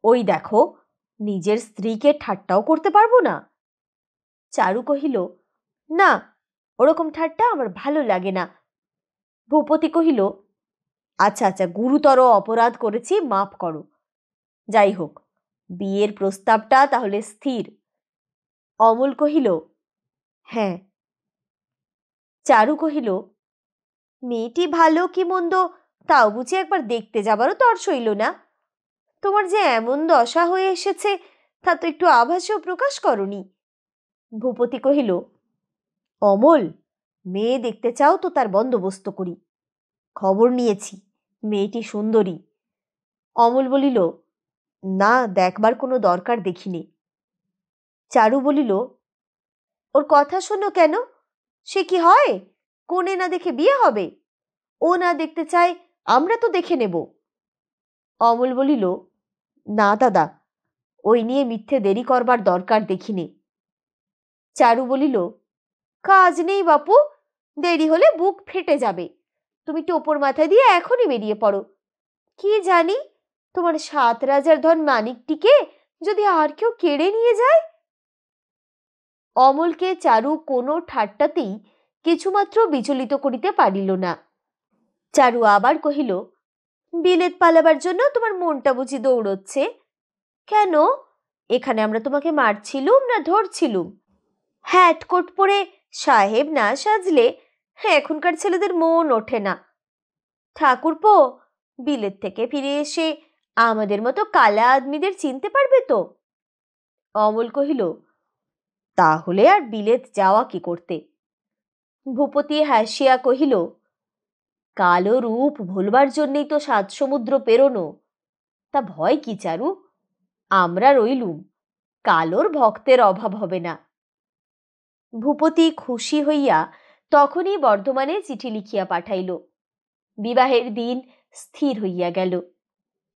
ওই দেখো, নিজের স্ত্রীকে ঠাট্টাও করতে পারবো না। চারু কহিল, না, ওরকম ঠাট্টা আমার ভালো লাগে না। ভূপতি কহিল, আচ্ছা আচ্ছা, গুরুতর অপরাধ করেছি, মাফ করো। যাই হোক, বিয়ের প্রস্তাবটা তাহলে স্থির? অমল কহিল, হ্যাঁ। চারু কহিল, মেয়েটি ভালো কি মন্দ তাও বুঝি একবার দেখতে যাবারও তর সইল না। তোমার যে এমন দশা হয়ে এসেছে তা তো একটু আভাসেও প্রকাশ করনি। ভূপতি কহিল, অমল, মেয়ে দেখতে চাও তো তার বন্দোবস্ত করি। খবর নিয়েছি, মেয়েটি সুন্দরী। অমল বলিল, না, দেখবার কোনো দরকার দেখিনি। চারু বলিল, ওর কথা শোনো কেন? সে কি হয়, কোণে না দেখে বিয়ে হবে? ও না দেখতে চায়, আমরা তো দেখে নেব। অমল বলিল, না দাদা, ওই নিয়ে মিথ্যে দেরি করবার দরকার দেখিনি। চারু বলিল, কাজ নেই বাপু, দেরি হলে বুক ফেটে যাবে। তুমি টোপর মাথায় দিয়ে এখনই বেরিয়ে পড়ো। কি জানি, তোমার 7 রাজার ধন মানিকটিকে যদি আর কেউ কেড়ে নিয়ে যায়। অমলকে চারু কোনো ঠাট্টাতেই কিছুমাত্র বিচলিত করিতে পারিল না। চারু আবার কহিল, বিলেত পালাবার জন্য তোমার মনটা বুঝি দৌড়চ্ছে? কেন, এখানে আমরা তোমাকে মারছিলুম না ধরছিলুম? হ্যাট কোট পরে সাহেব না সাজলে এখনকার ছেলেদের মন ওঠে না। ঠাকুরপো, বিলেত থেকে ফিরে এসে আমাদের মতো কালা আদমিদের চিনতে পারবে তো? অমল কহিল, তাহলে আর বিলেত যাওয়া কি করতে? ভূপতি হাসিয়া কহিল, কালো রূপ ভুলবার জন্যই তো 7 সমুদ্র পেরোনো। তা ভয় কি চারু, আমরা রইলুম, কালোর ভক্তের অভাব হবে না। ভূপতি খুশি হইয়া তখনই বর্ধমানে চিঠি লিখিয়া পাঠাইল। বিবাহের দিন স্থির হইয়া গেল।